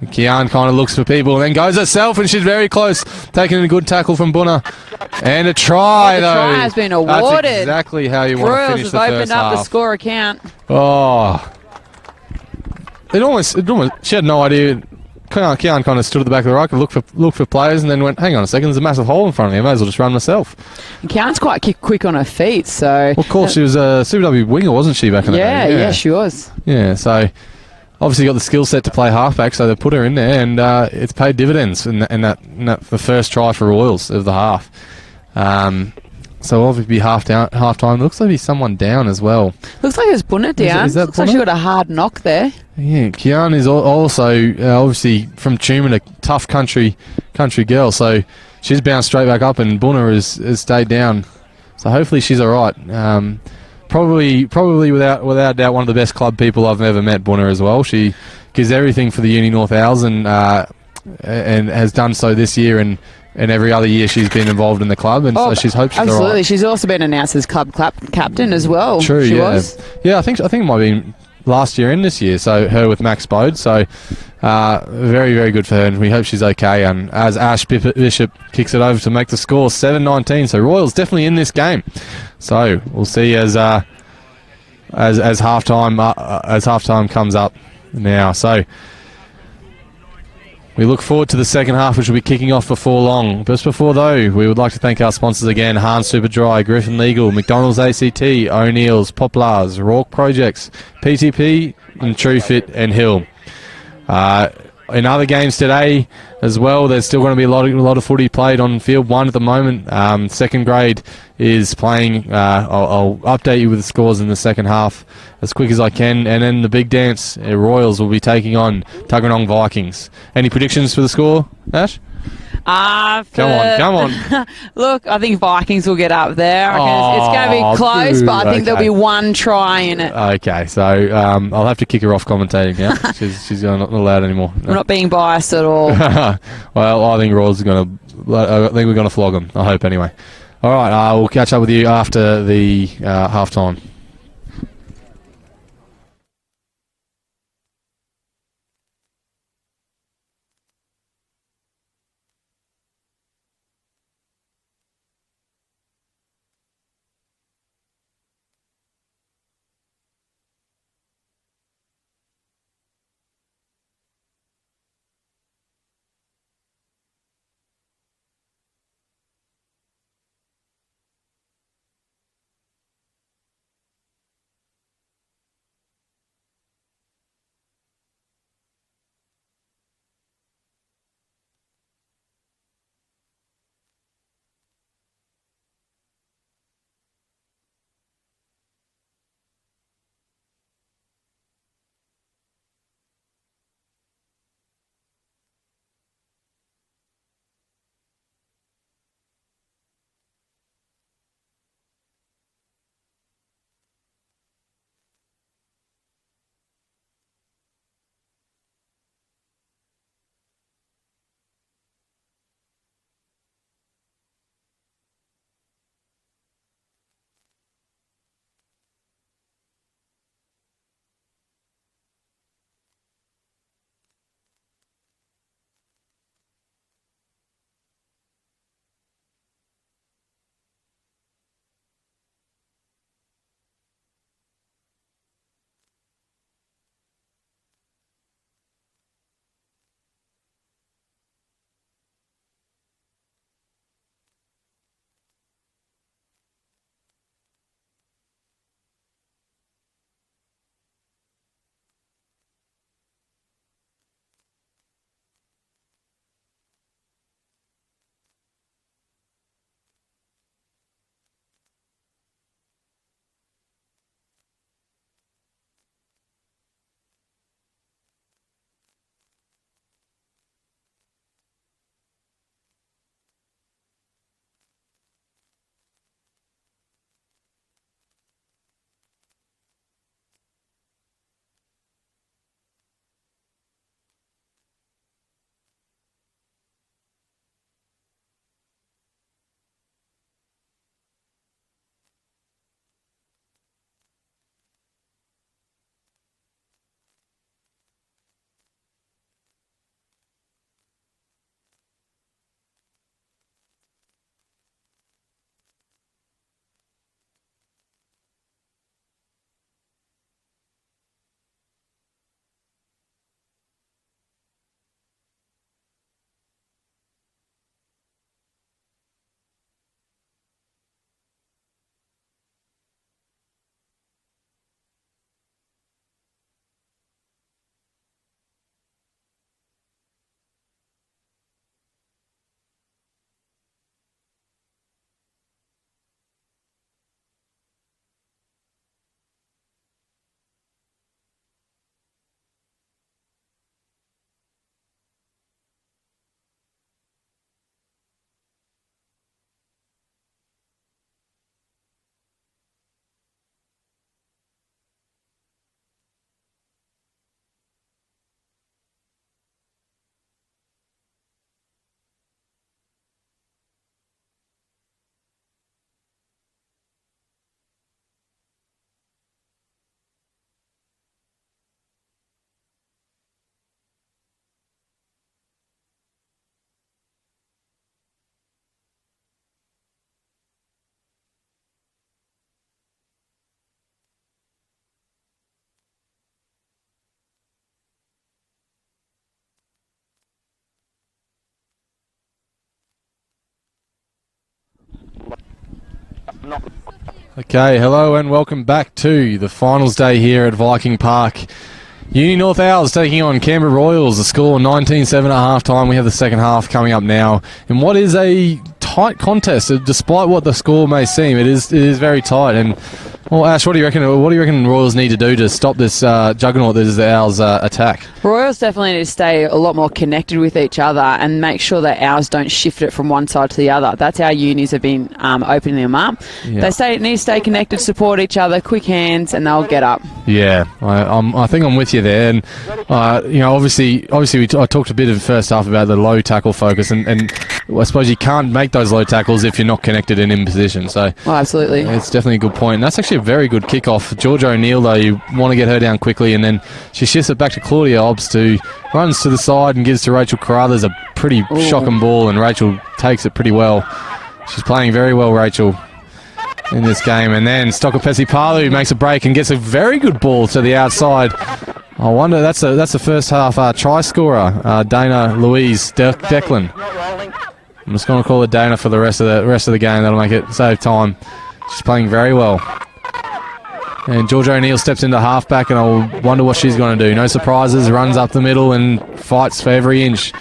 Kian kind of looks for people and then goes herself, and she's very close. Taking a good tackle from Bunna. And a try, though. The try has been awarded. That's exactly how you want to finish the first half. Royals have opened up the score account. Oh. It almost, she had no idea. Kian kind of stood at the back of the right, looked for players, and then went, hang on a second, there's a massive hole in front of me. I may as well just run myself. And Kian's quite quick on her feet, so... Well, of course, she was a Super W winger, wasn't she, back in the day? Yeah, she was. Yeah, so obviously got the skill set to play halfback, so they put her in there, and it's paid dividends in that the first try for Royals of the half. So obviously half time. Looks like there's someone down as well. Looks like it's Bunna down. Is that Looks like she got a hard knock there. Yeah, Kian is also obviously from Tumen, a tough country girl. So she's bounced straight back up, and Bunna has stayed down. So hopefully she's all right. Probably without doubt one of the best club people I've ever met. Bunna as well. She gives everything for the Uni-North Owls and has done so this year and every other year she's been involved in the club, and so she's hoped she's absolutely. all right. She's also been announced as club captain as well. True, she yeah. was. Yeah, I think it might be last year and this year, so her with Max Bode, so very, very good for her, and we hope she's okay. And as Ash Bishop kicks it over to make the score 7-19, so Royals definitely in this game. So we'll see as halftime comes up now. So we look forward to the second half, which will be kicking off before long. Just before, though, we would like to thank our sponsors again: Hahn Superdry, Griffin Legal, McDonald's ACT, O'Neill's, Poplars, Rourke Projects, PTP, and TrueFit and Hill. In other games today as well, there's still going to be a lot of footy played on field one at the moment. Second grade is playing. I'll update you with the scores in the second half as quick as I can. And then the big dance, Royals will be taking on Tuggeranong Vikings. Any predictions for the score, Ash? Come on. Look, I think Vikings will get up there. I reckon it's going to be close, but I think there'll be one try in it. Okay, so I'll have to kick her off commentating now. She's not allowed anymore. I'm not being biased at all. Well, I think Royals are going to. I think we're going to flog them. I hope anyway. All right, we'll catch up with you after the halftime. Okay, hello and welcome back to the finals day here at Viking Park. Uni-North Owls taking on Canberra Royals. The score 19-7 at half time. We have the second half coming up now. And what is a tight contest, despite what the score may seem, it is very tight. And Well, Ash, what do you reckon? What do you reckon Royals need to do to stop this juggernaut that is the Owls' attack? Royals definitely need to stay a lot more connected with each other and make sure that Owls don't shift it from one side to the other. That's how Unis have been opening them up. Yeah. They need to stay connected, support each other, quick hands, and they'll get up. Yeah, I think I'm with you there. And obviously, I talked a bit of the first half about the low tackle focus, and I suppose you can't make those low tackles if you're not connected and in position. So, absolutely, it's definitely a good point. And that's actually a very good kickoff. Georgia O'Neill, though, you want to get her down quickly, and then she shifts it back to Claudia Obbs, who runs to the side and gives to Rachel Carruthers a pretty shocking ball, and Rachel takes it pretty well. She's playing very well, Rachel, in this game. And then Stokopesi Palu makes a break and gets a very good ball to the outside. I wonder, that's the first half try scorer, Dana Louise Declan. I'm just going to call it Dana for the rest of the game. That'll make it save time. She's playing very well. And Georgia O'Neill steps into halfback, and I'll wonder what she's going to do. No surprises, runs up the middle and fights for every inch.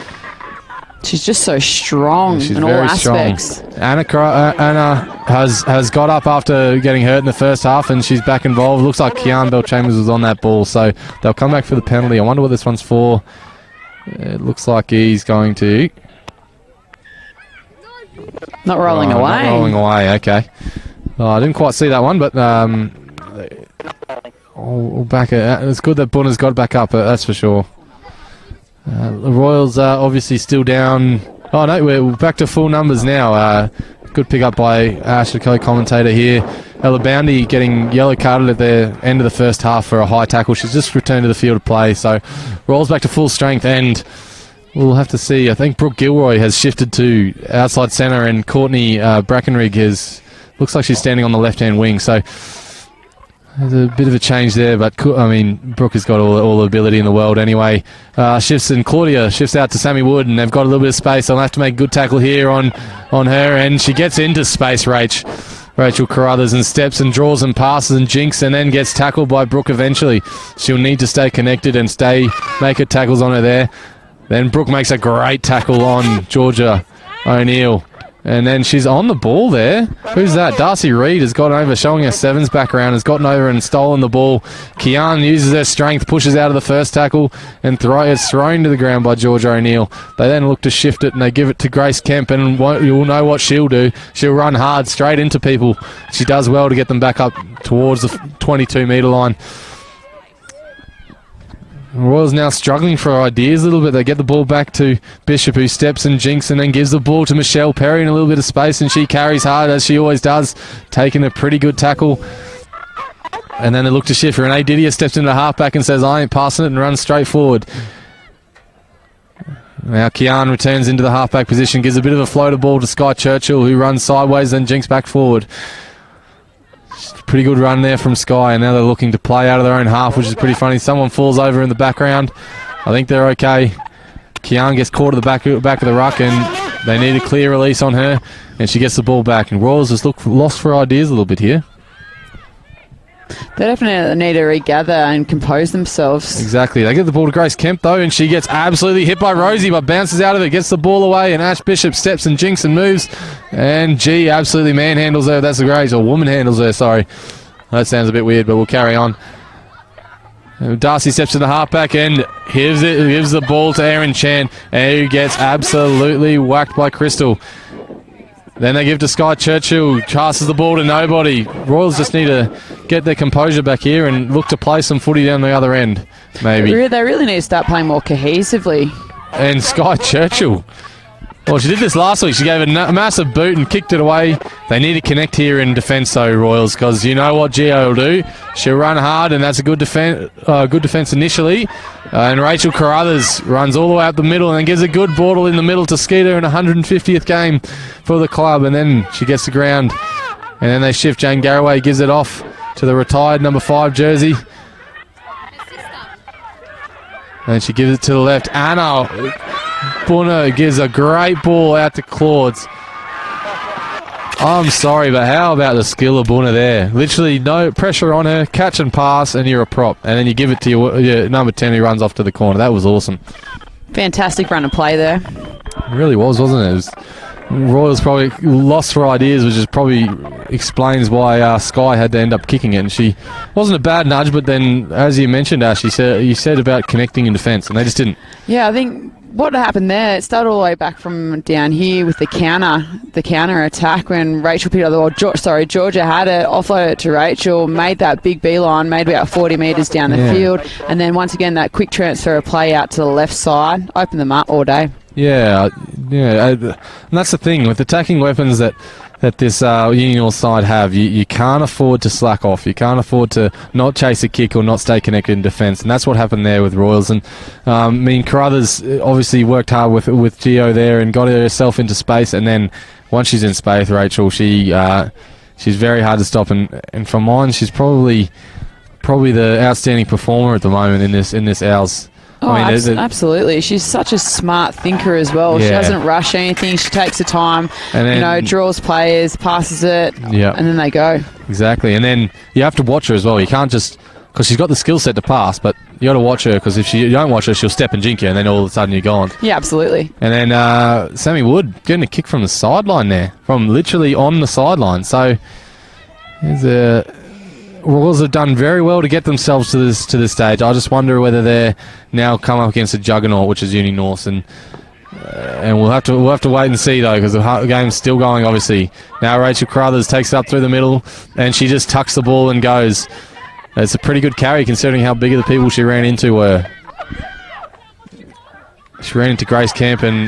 She's just so strong in all aspects. Strong. Anna has got up after getting hurt in the first half, and she's back involved. Looks like Kian Bell-Chambers was on that ball, so they'll come back for the penalty. I wonder what this one's for. It looks like he's going to... Not rolling away. Not rolling away, okay. I didn't quite see that one, but... We'll back it. It's good that Bunner's got back up, that's for sure. The Royals are obviously still down. Oh no, we're back to full numbers now. Good pick up by Ash, the co-commentator here. Ella Boundy getting yellow carded at the end of the first half for a high tackle. She's just returned to the field of play, so Royals back to full strength, and we'll have to see. I think Brooke Gilroy has shifted to outside centre, and Courtney Brackenrig looks like she's standing on the left-hand wing, so there's a bit of a change there, but Brooke has got all the ability in the world anyway. Claudia shifts out to Sammy Wood, and they've got a little bit of space. They'll have to make a good tackle here on her, and she gets into space, Rachel Carruthers, and steps and draws and passes and jinks, and then gets tackled by Brooke eventually. She'll need to stay connected and make her tackles on her there. Then Brooke makes a great tackle on Georgia O'Neill. And then she's on the ball there. Who's that? Darcy Reed has gotten over, showing her sevens background, has gotten over and stolen the ball. Kian uses her strength, pushes out of the first tackle, and it's thrown to the ground by Georgia O'Neill. They then look to shift it, and they give it to Grace Kemp, and you'll know what she'll do. She'll run hard straight into people. She does well to get them back up towards the 22-metre line. Royals now struggling for ideas a little bit. They get the ball back to Bishop, who steps and jinks and then gives the ball to Michelle Perry in a little bit of space, and she carries hard as she always does, taking a pretty good tackle. And then they look to shift. Renee Didier steps into the halfback and says, I ain't passing it, and runs straight forward. Now Kian returns into the halfback position, gives a bit of a floater ball to Sky Churchill, who runs sideways and jinks back forward. Pretty good run there from Sky, and now they're looking to play out of their own half, which is pretty funny. Someone falls over in the background. I think they're okay. Kian gets caught at the back of the ruck, and they need a clear release on her, and she gets the ball back. And Royals just lost for ideas a little bit here. They definitely need to regather and compose themselves. Exactly. They get the ball to Grace Kemp, though, and she gets absolutely hit by Rosie, but bounces out of it, gets the ball away, and Ash Bishop steps and jinks and moves. And G absolutely manhandles her. That's a great, or woman handles her, sorry. That sounds a bit weird, but we'll carry on. Darcy steps to the halfback and gives the ball to Erin Chan, who gets absolutely whacked by Crystal. Then they give to Sky Churchill, passes the ball to nobody. Royals just need to get their composure back here and look to play some footy down the other end, maybe. They really need to start playing more cohesively. And Sky Churchill, well, she did this last week. She gave a massive boot and kicked it away. They need to connect here in defence, though, Royals, because you know what Gio will do. She'll run hard, and that's a good defence initially. And Rachel Carruthers runs all the way up the middle and then gives a good ball in the middle to Skeeter in 150th game for the club. And then she gets the ground. And then they shift. Jane Garraway gives it off to the retired number 5 jersey. And she gives it to the left. Anna Bunner gives a great ball out to Claudes. I'm sorry, but how about the skill of Bunner there? Literally no pressure on her, catch and pass, and you're a prop. And then you give it to your number 10 who runs off to the corner. That was awesome. Fantastic run of play there. It really was, wasn't it? It was Royals probably lost her ideas, which is probably explains why Sky had to end up kicking it. And she wasn't a bad nudge, but then, as you mentioned, Ash, you said about connecting in defence, and they just didn't. Yeah, I think what happened there, it started all the way back from down here with the counter attack when Rachel picked up the ball. Georgia had it, offloaded it to Rachel, made that big beeline, made about 40 metres down the field, and then once again that quick transfer of play out to the left side, opened them up all day. Yeah, and that's the thing with attacking weapons that this Uni-Norths side have. You can't afford to slack off. You can't afford to not chase a kick or not stay connected in defence, and that's what happened there with Royals. And I mean, Carruthers obviously worked hard with Gio there and got herself into space. And then once she's in space, Rachel, she's very hard to stop. And from mine, she's probably the outstanding performer at the moment in this Owls. Oh, I mean, absolutely. She's such a smart thinker as well. Yeah. She doesn't rush anything. She takes her time, and then, draws players, passes it, and then they go. Exactly. And then you have to watch her as well. You can't just... Because she's got the skill set to pass, but you got to watch her, because if you don't watch her, she'll step and jink you, and then all of a sudden you're gone. Yeah, absolutely. And then Sammy Wood getting a kick from the sideline there, from literally on the sideline. So Royals have done very well to get themselves to this stage. I just wonder whether they're now come up against a juggernaut, which is Uni-Norths, and we'll have to wait and see though, because the game's still going. Obviously, now Rachel Carruthers takes it up through the middle, and she just tucks the ball and goes. It's a pretty good carry considering how big of the people she ran into were. She ran into Grace Camp and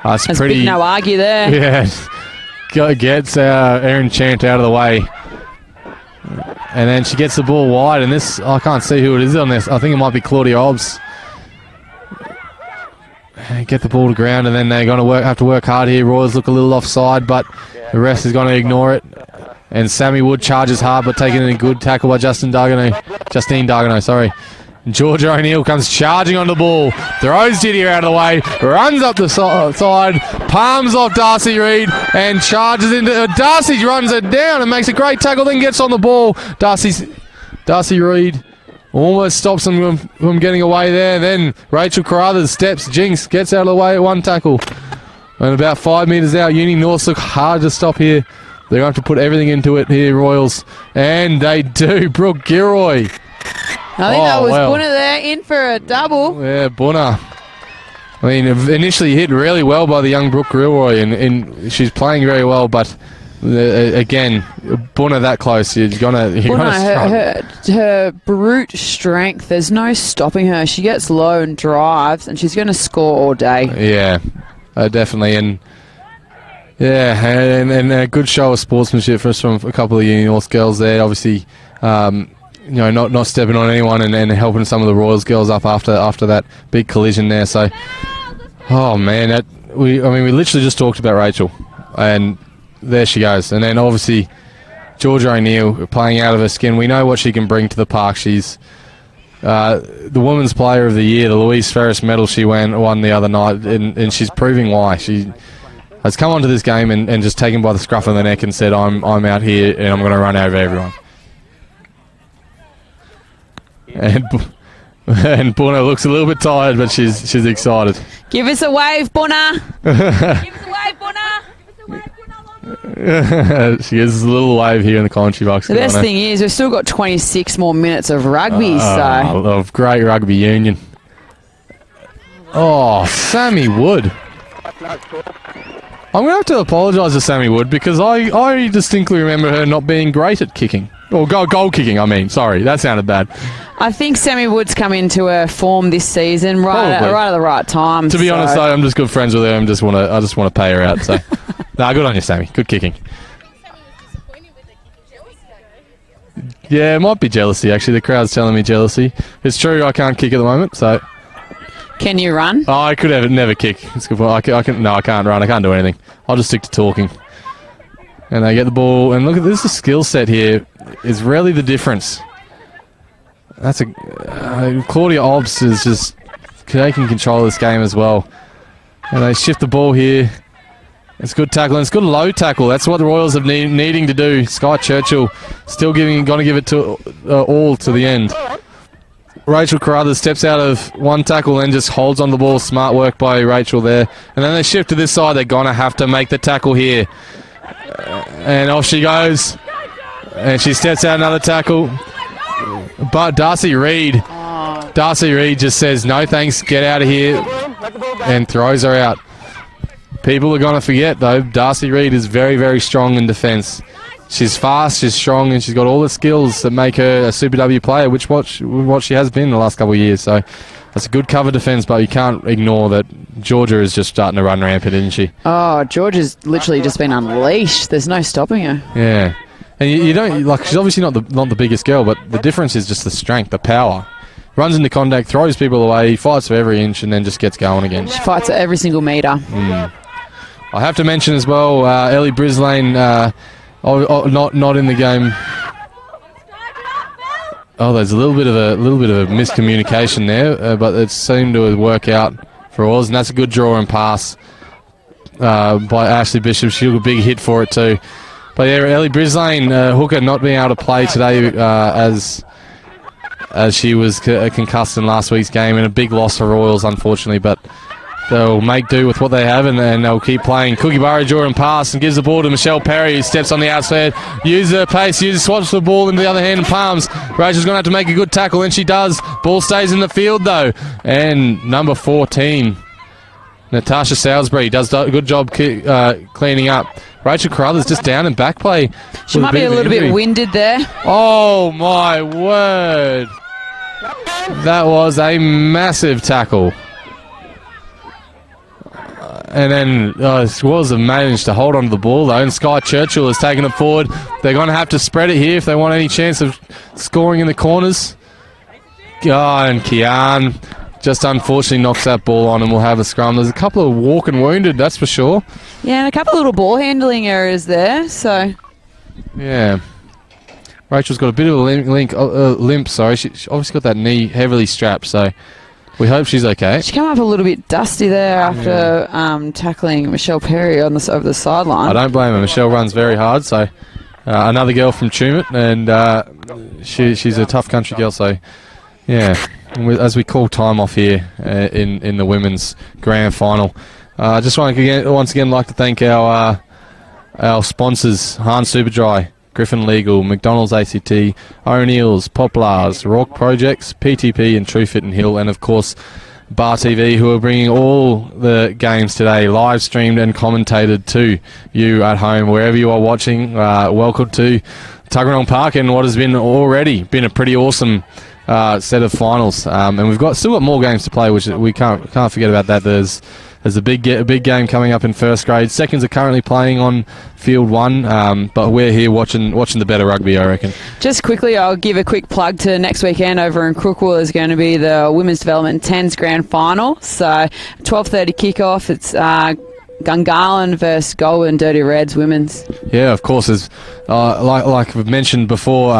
it's That's pretty. big no argue there. Yeah, gets Erin Chant out of the way. And then she gets the ball wide, and this, I can't see who it is on this. I think it might be Claudia Obbs. Get the ball to ground, and then they're going to have to work hard here. Royals look a little offside, but the rest is going to ignore it. And Sammy Wood charges hard, but taking a good tackle by Justine Dargano, sorry. Georgia O'Neill comes charging on the ball, throws Didier out of the way, runs up the side, palms off Darcy Reid, and charges into... Darcy runs it down and makes a great tackle, then gets on the ball. Darcy Reid almost stops them from getting away there. Then Rachel Carruthers steps, jinx, gets out of the way at one tackle. And about 5 metres out, Uni-Norths look hard to stop here. They're going to have to put everything into it here, Royals. And they do. Brooke Gilroy. I think that was Bunna there, in for a double. Yeah, Bunna. I mean, initially hit really well by the young Brooke Gilroy, and she's playing very well, but again, Bunna that close, you're gonna her brute strength, there's no stopping her. She gets low and drives, and she's going to score all day. Yeah, definitely. And yeah, and a good show of sportsmanship from a couple of Uni-Norths girls there. Obviously, not stepping on anyone and helping some of the Royals girls up after that big collision there. So, oh man, we literally just talked about Rachel, and there she goes. And then obviously Georgia O'Neill playing out of her skin. We know what she can bring to the park. She's the Women's Player of the Year, the Louise Ferris Medal she won the other night, and she's proving why. She has come onto this game and just taken by the scruff of the neck and said, I'm out here and I'm going to run over everyone. And Bunna looks a little bit tired, but she's excited. Give us a wave, Bunna. Give us a wave, Bunna. She gives us a little wave here in the commentary box. The best thing is we've still got 26 more minutes of rugby. Of great rugby union. Oh, Sammy Wood. I'm going to have to apologise to Sammy Wood, because I distinctly remember her not being great at kicking. Or goal kicking, I mean. Sorry, that sounded bad. I think Sammy Wood's come into her form this season right at the right time. To be honest, though, I'm just good friends with her. I just want to pay her out. So, good on you, Sammy. Good kicking. Yeah, it might be jealousy. Actually, the crowd's telling me jealousy. It's true. I can't kick at the moment. So, can you run? Oh, I could never kick. It's a good point. I can't run. I can't do anything. I'll just stick to talking. And they get the ball, and look at this. The skill set here is really the difference. That's Claudia Obbs is just taking control of this game as well. And they shift the ball here. It's good tackle, and it's good low tackle. That's what the Royals have needing to do. Sky Churchill still going to give it to all to the end. Rachel Carruthers steps out of one tackle and just holds on the ball. Smart work by Rachel there. And then they shift to this side. They're going to have to make the tackle here. And off she goes. And she steps out another tackle. But Darcy Reid just says, no thanks, get out of here. And throws her out. People are going to forget, though, Darcy Reid is very, very strong in defence. She's fast, she's strong, and she's got all the skills that make her a Super W player, which what she has been the last couple of years. So that's a good cover defence, but you can't ignore that Georgia is just starting to run rampant, isn't she? Oh, Georgia's literally just been unleashed. There's no stopping her. Yeah. And you don't, like, she's obviously not the biggest girl, but the difference is just the strength, the power. Runs into contact, throws people away, fights for every inch, and then just gets going again. She fights at every single metre. I have to mention as well, Ellie Brislane, not in the game. Oh, there's a little bit of a miscommunication there, but it seemed to work out for Oz, and that's a good draw and pass by Ashley Bishop. She took a big hit for it too. But yeah, Ellie Brislane, hooker, not being able to play today as she was concussed in last week's game, and a big loss for Royals, unfortunately, but they'll make do with what they have, and they'll keep playing. Kookaburra draw and pass and gives the ball to Michelle Perry, who steps on the outside, uses her pace, swats the ball into the other hand and palms. Rachel's going to have to make a good tackle, and she does. Ball stays in the field, though. And number 14, Natasha Salisbury, does a good job cleaning up. Rachel Carruthers just down in back play. She might be a little bit winded there. Oh, my word. That was a massive tackle. And then Squirrels have managed to hold on to the ball, though, and Sky Churchill has taken it forward. They're going to have to spread it here if they want any chance of scoring in the corners. And Kian just unfortunately knocks that ball on, and we'll have a scrum. There's a couple of walking wounded, that's for sure. Yeah, and a couple of little ball handling errors there, so... Yeah. Rachel's got a bit of a limp. She's obviously got that knee heavily strapped, so... We hope she's okay. She came up a little bit dusty there after tackling Michelle Perry over the sideline. I don't blame her. Michelle runs very hard, so another girl from Tumut, and she's a tough country girl, so yeah. As we call time off here in the women's grand final. I just want to once again like to thank our sponsors, Hahn Superdry, Griffin Legal, McDonald's ACT, O'Neill's, Poplars, Rock Projects, PTP and TrueFit and Hill, and of course Bar TV, who are bringing all the games today live streamed and commentated to you at home, wherever you are watching. Welcome to Tuggeranong Park and what has already been a pretty awesome set of finals. And we've still got more games to play, which we can't forget about that. There's a big game coming up in first grade. Seconds are currently playing on field 1, but we're here watching the better rugby, I reckon. Just quickly, I'll give a quick plug to next weekend over in Crookwell. Is going to be the Women's Development 10s Grand Final. So 12:30 kickoff. It's Gungahlin versus Goulburn Dirty Reds Women's. Yeah, of course. As like we've mentioned before,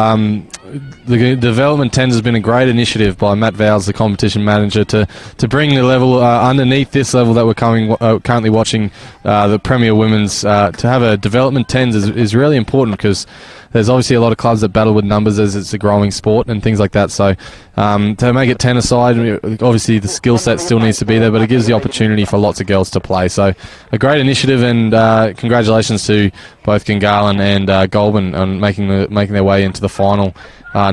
the Development 10s has been a great initiative by Matt Vowles, the competition manager, to bring the level underneath this level that we're currently watching, the Premier Women's. To have a Development 10s is really important, because there's obviously a lot of clubs that battle with numbers as it's a growing sport and things like that. So to make it 10 aside, obviously the skill set still needs to be there, but it gives the opportunity for lots of girls to play. So a great initiative, and congratulations to both Gungahlin and Goulburn on making their way into the final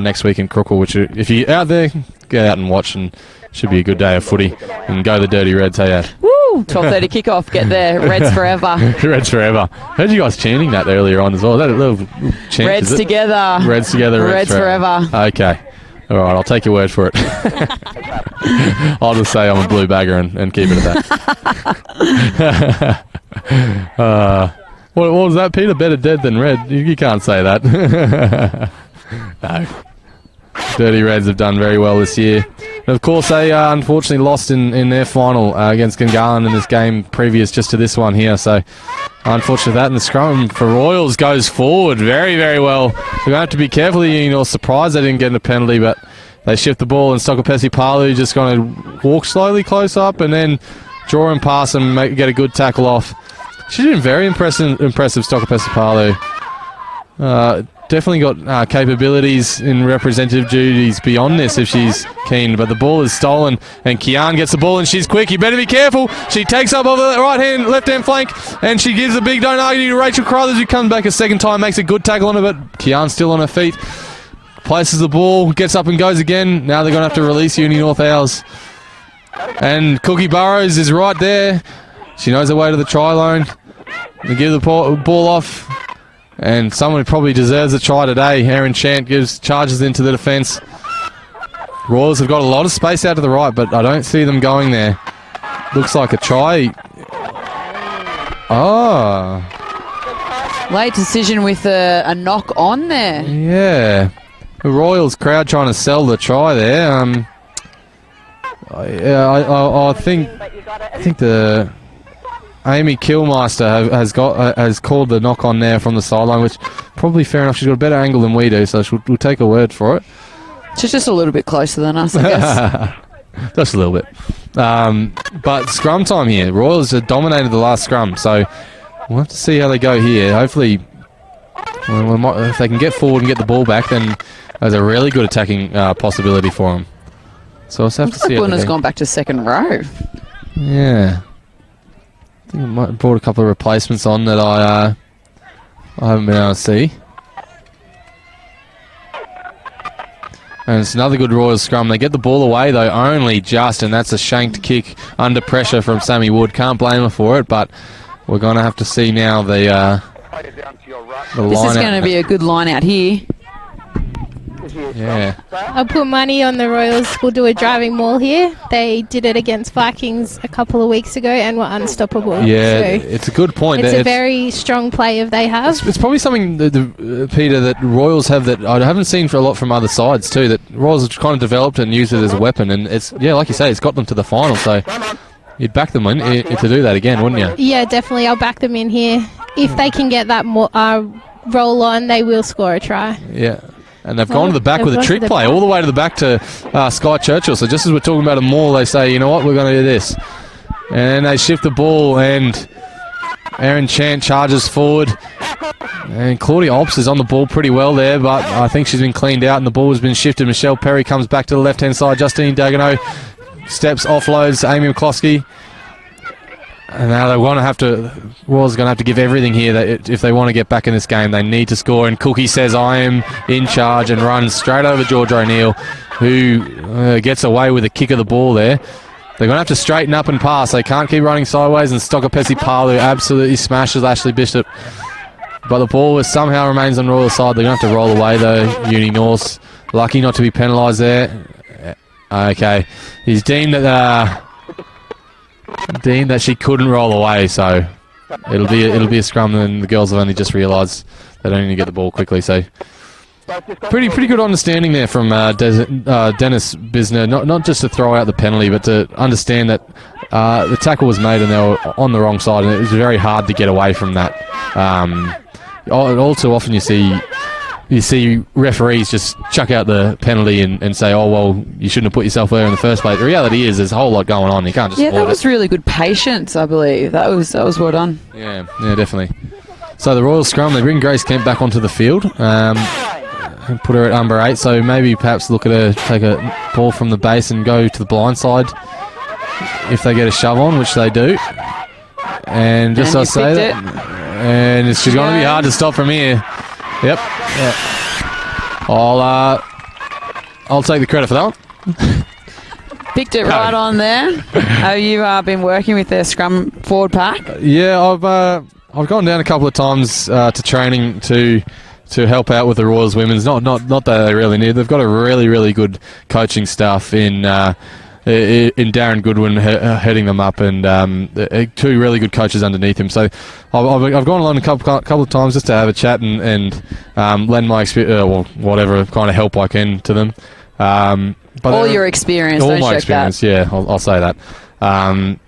next week in Crookwell, which if you're out there, get out and watch, and should be a good day of footy. And go the Dirty Reds, hey, yeah. Woo! 12:30 kickoff, get there. Reds forever. Reds forever. Heard you guys chanting that earlier on as well. That little chant, Reds together. Reds together, Reds forever. Okay. All right, I'll take your word for it. I'll just say I'm a blue bagger and keep it at that. What was that, Peter? Better dead than red. You can't say that. No. Dirty Reds have done very well this year. And of course, they unfortunately lost in their final against Gungahlin in this game previous just to this one here. So, unfortunately that. And the scrum for Royals goes forward very, very well. We're going to have to be careful. Surprised they didn't get a penalty, but they shift the ball, and Stokopesi Palu just going to walk slowly close up and then draw and pass and get a good tackle off. She's been very impressive Stokopesi Palu. definitely got capabilities in representative duties beyond this if she's keen. But the ball is stolen, and Kian gets the ball, and she's quick. You better be careful. She takes up over the left-hand flank, and she gives a big don't argue to Rachel Carruthers, who comes back a second time, makes a good tackle on her, but Kian's still on her feet. Places the ball, gets up and goes again. Now they're going to have to release Uni-North Owls. And Cookie Burrows is right there. She knows her way to the try line. They give the ball off. And someone who probably deserves a try today, Erin Chant, charges into the defence. Royals have got a lot of space out to the right, but I don't see them going there. Looks like a try. Oh. Late decision with a knock on there. Yeah. The Royals crowd trying to sell the try there. I think the Amy Kilmaster has called the knock on there from the sideline, which probably fair enough. She's got a better angle than we do, so we'll take a word for it. She's just a little bit closer than us, I guess. Just a little bit. But scrum time here. Royals have dominated the last scrum, so we'll have to see how they go here. Hopefully, if they can get forward and get the ball back, then there's a really good attacking possibility for them. So we'll have to see. Looks like gone back to second row. Yeah. I think I might have brought a couple of replacements on that I haven't been able to see. And it's another good Royals scrum. They get the ball away, though, only just, and that's a shanked kick under pressure from Sammy Wood. Can't blame her for it, but we're going to have to see now the line. This is going to be a good line out here. Yeah. I'll put money on the Royals. We'll do a driving maul here. They did it against Vikings a couple of weeks ago and were unstoppable. Yeah, so it's a good point. It's a very strong play if they have. It's probably something, Peter, that Royals have that I haven't seen for a lot from other sides too, that Royals have kind of developed and used it as a weapon. And it's, yeah, like you say, it's got them to the final. So you'd back them in to do that again, wouldn't you? Yeah, definitely. I'll back them in here. If they can get that roll on, they will score a try. Yeah. And they've gone to the back with a trick play, all the way to the back to Sky Churchill. So just as we're talking about a maul, they say, you know what, we're going to do this. And they shift the ball, and Erin Chant charges forward. And Claudia Ops is on the ball pretty well there, but I think she's been cleaned out and the ball has been shifted. Michelle Perry comes back to the left-hand side. Justine Dagenot steps, offloads Amy McCloskey. And now they're going to have to. Royals are going to have to give everything here. That if they want to get back in this game, they need to score. And Cookie says, "I am in charge," and runs straight over George O'Neill, who gets away with a kick of the ball there. They're going to have to straighten up and pass. They can't keep running sideways. And Stokopesi Palu absolutely smashes Ashley Bishop. But the ball somehow remains on Royal side. They're going to have to roll away though. Uni-Norths lucky not to be penalised there. Okay, he's deemed that she couldn't roll away, so it'll be a scrum, and the girls have only just realised they don't need to get the ball quickly. So pretty good understanding there from Dennis Bisner, not just to throw out the penalty, but to understand that the tackle was made and they were on the wrong side, and it was very hard to get away from that. All too often you see referees just chuck out the penalty and say, oh, well, you shouldn't have put yourself there in the first place. The reality is there's a whole lot going on. You can't just that was really good patience, I believe. That was well done. Yeah, definitely. So the Royal scrum, they bring Grace Kemp back onto the field and put her at number 8. So maybe perhaps look at her take a ball from the base and go to the blind side if they get a shove on, which they do. And just I say that. And it's going to be hard to stop from here. Yep. Yeah. I'll take the credit for that one. Picked it right on there. Have you been working with their scrum forward pack? Yeah, I've gone down a couple of times to training to help out with the Royals women's. Not that they really need. They've got a really good coaching staff in Darren Goodwin heading them up, and 2 really good coaches underneath him. So I've gone along a couple of times just to have a chat and lend my experience, whatever kind of help I can to them. But all your experience. All my experience, yeah, I'll say that. But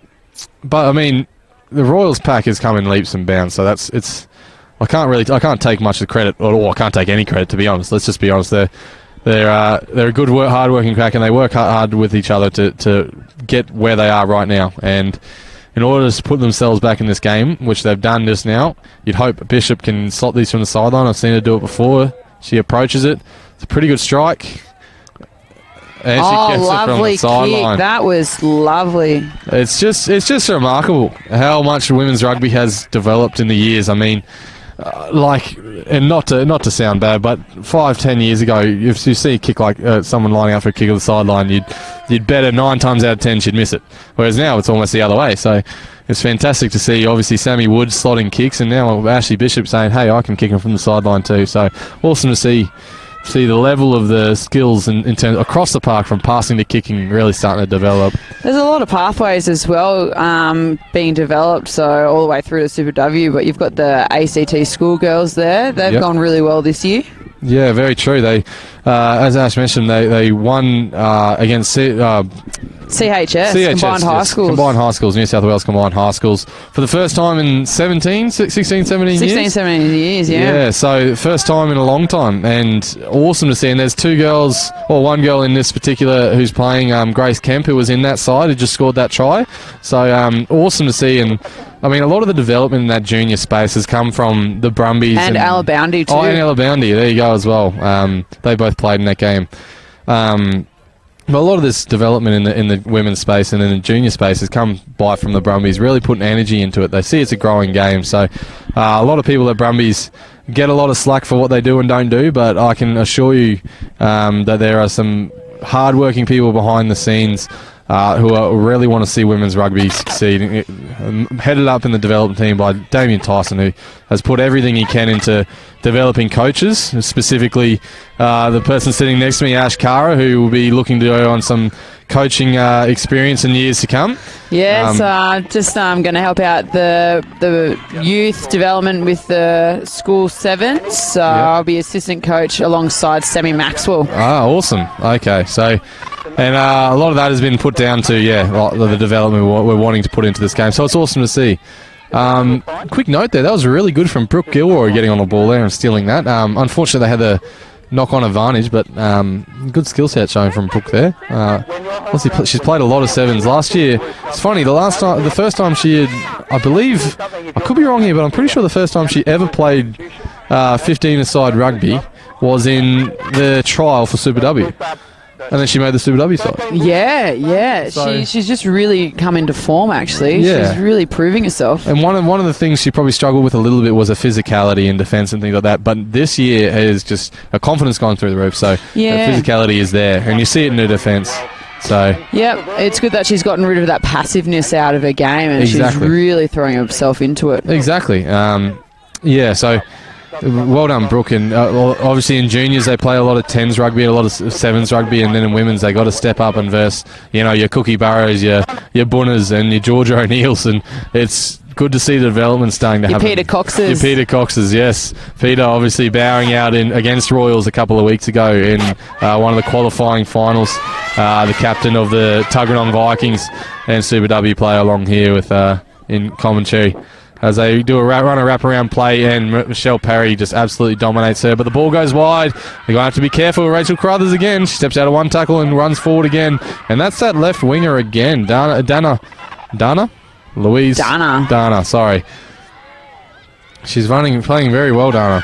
I mean, the Royals pack has come in leaps and bounds, so I can't take much of the credit, or I can't take any credit, to be honest. Let's just be honest. They're a good, hard-working pack, and they work hard with each other to get where they are right now. And in order to put themselves back in this game, which they've done just now, you'd hope Bishop can slot these from the sideline. I've seen her do it before. She approaches it. It's a pretty good strike. And she gets lovely it from the sideline. kick. That was lovely. It's just remarkable how much women's rugby has developed in the years. I mean, and not to sound bad, but 5-10 years ago, if you see a kick like someone lining up for a kick at the sideline, you'd bet 9 times out of 10 she'd miss it. Whereas now it's almost the other way. So it's fantastic to see. Obviously, Sammy Wood slotting kicks, and now Ashley Bishop saying, "Hey, I can kick them from the sideline too." So awesome to see the level of the skills in terms across the park from passing to kicking really starting to develop. There's a lot of pathways as well being developed, so all the way through to Super W, but you've got the ACT schoolgirls there. They've gone really well this year. Yeah, very true. They, as Ash mentioned, they won against CHS, Combined High Schools. Combined High Schools, New South Wales Combined High Schools, for the first time in 16, 17 years? 17 years, yeah. Yeah, so first time in a long time, and awesome to see. And there's 2 girls, or 1 girl in this particular who's playing, Grace Kemp, who was in that side, who just scored that try. So awesome to see. And I mean, a lot of the development in that junior space has come from the Brumbies. And Alaboundy too. Oh, and Alaboundy, there you go as well. They both played in that game. But a lot of this development in the women's space and in the junior space has come by from the Brumbies, really putting energy into it. They see it's a growing game. So a lot of people at Brumbies get a lot of slack for what they do and don't do, but I can assure you that there are some hard-working people behind the scenes who really want to see women's rugby succeed. Headed up in the development team by Damien Tyson, who has put everything he can into developing coaches, specifically the person sitting next to me, Ash Kara, who will be looking to go on some coaching experience in years to come. Yes, just going to help out the youth development with the school sevens. So I'll be assistant coach alongside Sammy Maxwell. Ah, awesome. Okay, so... And a lot of that has been put down to, the development we're wanting to put into this game. So it's awesome to see. Quick note there, that was really good from Brooke Gilroy getting on the ball there and stealing that. Unfortunately, they had the knock-on advantage, but good skill set showing from Brooke there. She's played a lot of sevens. Last year, it's funny, the first time she had, I believe, I could be wrong here, but I'm pretty sure the first time she ever played 15-a-side rugby was in the trial for Super W. And then she made the Super W side. Yeah. So, she's just really come into form, actually. Yeah. She's really proving herself. And one of the things she probably struggled with a little bit was her physicality in defence and things like that. But this year has just her confidence gone through the roof. So her physicality is there. And you see it in her defence. So it's good that she's gotten rid of that passiveness out of her game, and she's really throwing herself into it. Exactly. So... Well done, Brooke. And obviously in juniors they play a lot of 10s rugby, a lot of 7s rugby, and then in women's they got to step up and verse, your Cookie Burrows, your Bunners and your Georgia O'Neills, and it's good to see the development starting to happen. Peter Coxes. Your Peter Coxes, yes. Peter obviously bowing out against Royals a couple of weeks ago in one of the qualifying finals. The captain of the Tuggeranong Vikings and Super W play along here with in commentary, as they do a wraparound play, and Michelle Parry just absolutely dominates her. But the ball goes wide. They're going to have to be careful. Rachel Carruthers again. She steps out of one tackle and runs forward again. And that's that left winger again. Dana, sorry. She's playing very well, Dana.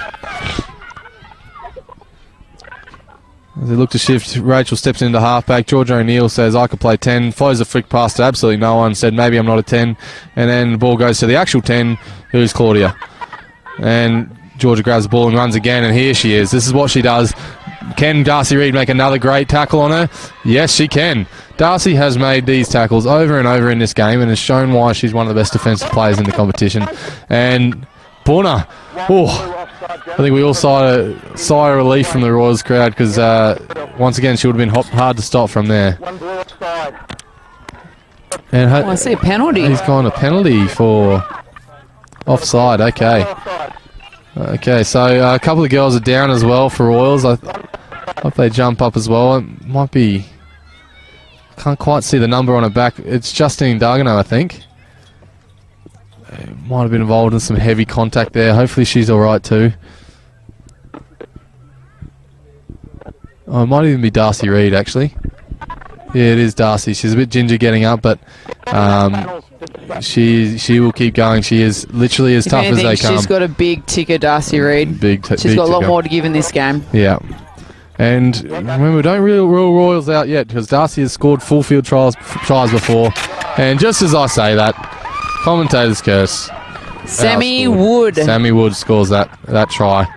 As they look to shift, Rachel steps into halfback. Georgia O'Neill says, I could play 10. Fires a flick past to absolutely no one. Said, maybe I'm not a 10. And then the ball goes to the actual 10, who's Claudia. And Georgia grabs the ball and runs again, and here she is. This is what she does. Can Darcy Reid make another great tackle on her? Yes, she can. Darcy has made these tackles over and over in this game and has shown why she's one of the best defensive players in the competition. And Bunner, I think we all sigh of relief from the Royals crowd, because once again she would have been hard to stop from there. And I see a penalty. He's gone a penalty for offside. Okay, so a couple of girls are down as well for Royals. I hope they jump up as well. It might be... Can't quite see the number on her back. It's Justine Dargano, I think. Might have been involved in some heavy contact there. Hopefully she's alright too. Oh, it might even be Darcy Reid, actually. Yeah, it is Darcy. She's a bit ginger getting up, but she will keep going. She is literally as tough as they come. She's got a big ticker, Darcy Reid. She's got a lot more to give in this game. Yeah. And remember, don't rule Royals out yet, because Darcy has scored full field tries before. And just as I say that, commentator's curse. Sammy Wood. Sammy Wood scores that try.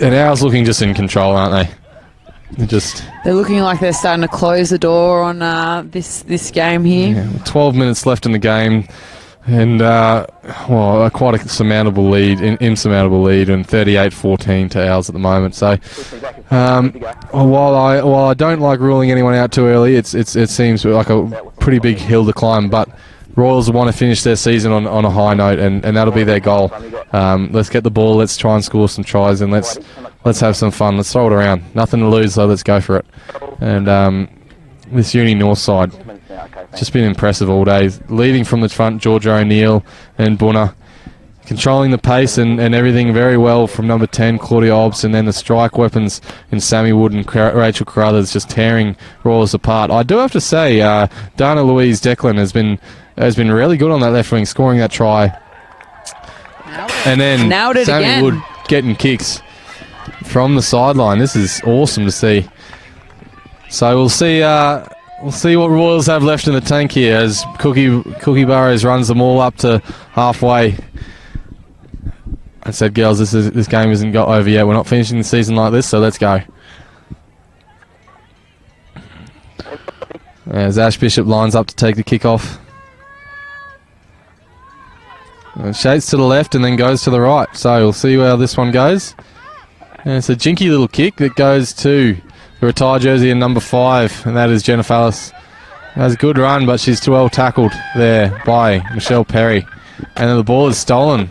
And ours looking just in control, aren't they? They're looking like they're starting to close the door on this game here. Yeah, 12 minutes left in the game, and quite a insurmountable lead, and 38-14 to ours at the moment. So, while I don't like ruling anyone out too early, it seems like a pretty big hill to climb. But Royals want to finish their season on a high note, and that'll be their goal. Let's get the ball, let's try and score some tries, and let's have some fun. Let's throw it around. Nothing to lose, so let's go for it. And this Uni-Norths side, just been impressive all day. Leading from the front, Georgia O'Neill and Bunner, controlling the pace and everything very well from number 10, Claudia Obbs, and then the strike weapons in Sammy Wood and Rachel Carruthers just tearing Royals apart. I do have to say, Dana Louise Declan has been really good on that left wing, scoring that try. And then Sammy Wood getting kicks from the sideline. This is awesome to see. So we'll see what Royals have left in the tank here as Cookie Burrows runs them all up to halfway. I said, girls, this game isn't got over yet. We're not finishing the season like this, so let's go. As Ash Bishop lines up to take the kickoff. Shades to the left and then goes to the right. So we'll see how this one goes. And it's a jinky little kick that goes to the retired jersey in number 5, and that is Jennifer Ellis. That's a good run, but she's too well tackled there by Michelle Perry. And then the ball is stolen.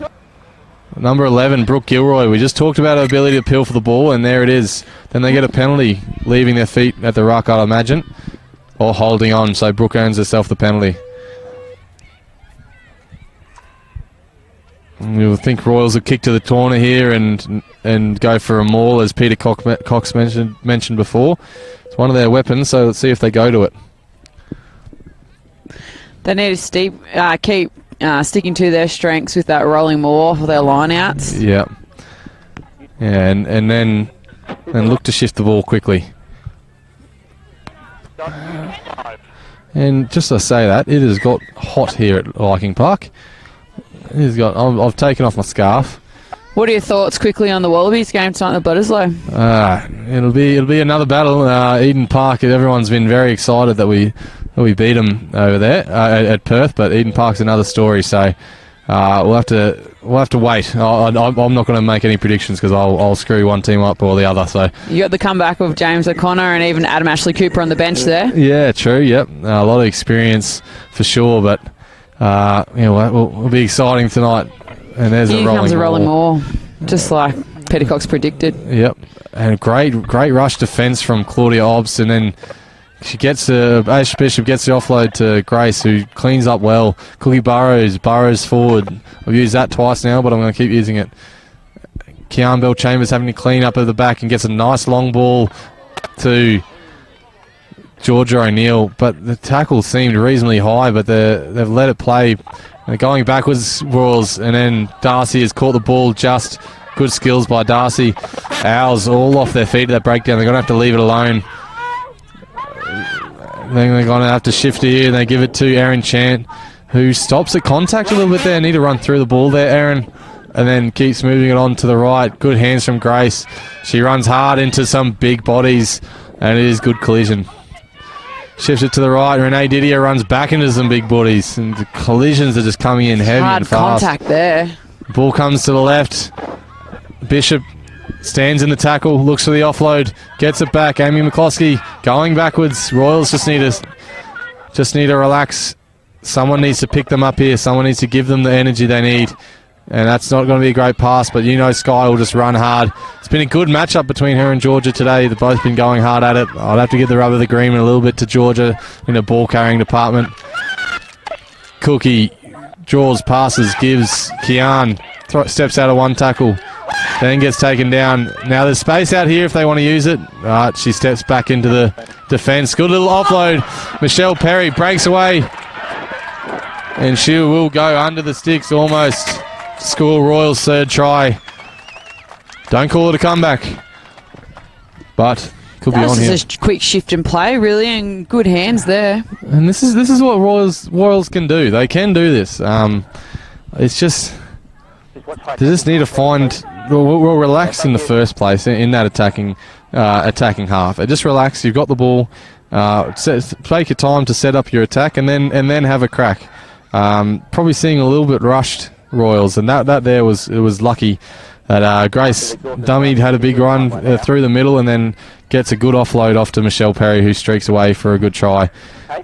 Number 11, Brooke Gilroy. We just talked about her ability to appeal for the ball, and there it is. Then they get a penalty, leaving their feet at the ruck, I'd imagine, or holding on, so Brooke earns herself the penalty. You'll think Royals will kick to the corner here and go for a maul, as Peter Cox mentioned before. It's one of their weapons, so let's see if they go to it. They need to keep sticking to their strengths with that rolling maul for their line-outs. Yeah. Yeah, and then look to shift the ball quickly. And just to say that, it has got hot here at Viking Park. I've taken off my scarf. What are your thoughts quickly on the Wallabies game tonight at Bledisloe? It'll be another battle. Eden Park, everyone's been very excited that we beat them over there at Perth, but Eden Park's another story. So we'll have to wait. I'm not going to make any predictions because I'll screw one team up or the other. So you got the comeback of James O'Connor and even Adam Ashley Cooper on the bench there. Yeah, true. Yep, a lot of experience for sure, but. Will be exciting tonight. And there's Here comes a rolling maul, just like Peter Cox predicted. Yep, and great rush defence from Claudia Obbs, and then she gets Ash Bishop gets the offload to Grace, who cleans up well. Cookie Burrows forward. I've used that twice now, but I'm going to keep using it. Kean Bell Chambers having to clean up at the back and gets a nice long ball to Georgia O'Neill, but the tackle seemed reasonably high, but they've let it play. They're going backwards, Royals, and then Darcy has caught the ball just. Good skills by Darcy. Owls all off their feet at that breakdown. They're going to have to leave it alone. Then they're going to have to shift here, and they give it to Erin Chant, who stops at contact a little bit there. Need to run through the ball there, Erin, and then keeps moving it on to the right. Good hands from Grace. She runs hard into some big bodies, and it is good collision. Shifts it to the right. Renee Didier runs back into some big bodies, and the collisions are just coming in heavy and fast. Hard contact there. Ball comes to the left. Bishop stands in the tackle, looks for the offload, gets it back. Amy McCloskey going backwards. Royals just need to relax. Someone needs to pick them up here. Someone needs to give them the energy they need. And that's not going to be a great pass, but Sky will just run hard. It's been a good matchup between her and Georgia today. They've both been going hard at it. I'd have to give the rub of the green a little bit to Georgia in the ball-carrying department. Cookie draws, passes, gives. Kian steps out of one tackle. then gets taken down. Now there's space out here if they want to use it. Right, she steps back into the defence. Good little offload. Michelle Perry breaks away. And she will go under the sticks almost to score Royals' third try. Don't call it a comeback. But could be on here. That's just a quick shift in play, really, and good hands there. And this is what Royals can do. They can do this. It's just they just need to find. We'll relax in the first place in that attacking half. Just relax. You've got the ball. Take your time to set up your attack, and then have a crack. Probably seeing a little bit rushed Royals, and that there was lucky that Grace dummied, had a big run through the middle, and then gets a good offload off to Michelle Perry, who streaks away for a good try.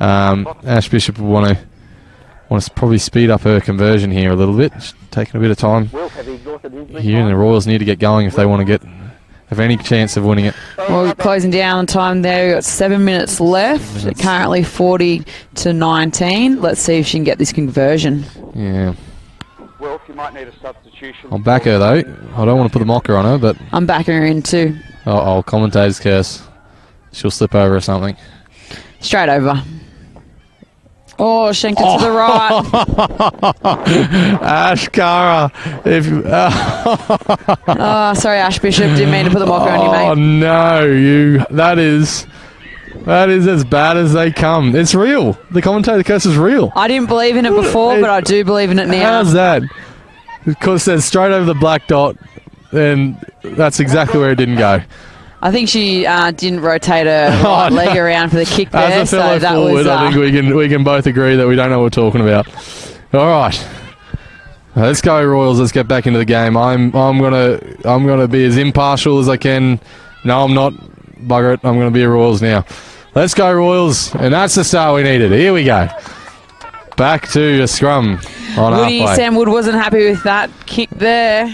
Ash Bishop will want to probably speed up her conversion here a little bit. She's taking a bit of time here, and the Royals need to get going if they want to have any chance of winning it. Well, closing down on time there. We've got 7 minutes left. Currently 40-19. Let's see if she can get this conversion. Yeah. Well, you might need a substitution. I'll back her, though. I don't want to put the mocker on her, but... I'm backing her in too. Oh, commentator's curse. She'll slip over or something. Straight over. Oh, shanked it to the right. Ash Cara. Oh, sorry, Ash Bishop. Didn't mean to put the mocker on you, mate. Oh, no. That is as bad as they come. It's real. The commentator curse is real. I didn't believe in it before, but I do believe in it now. How's that? Because it says straight over the black dot, and that's exactly where it didn't go. I think she didn't rotate her right leg around for the kick there. As a fellow forward, I think we can both agree that we don't know what we're talking about. All right, let's go Royals. Let's get back into the game. I'm gonna be as impartial as I can. No, I'm not. Bugger it. I'm gonna be a Royals now. Let's go Royals, and that's the start we needed. Here we go. Back to a scrum on Woody halfway. Sam Wood wasn't happy with that kick there.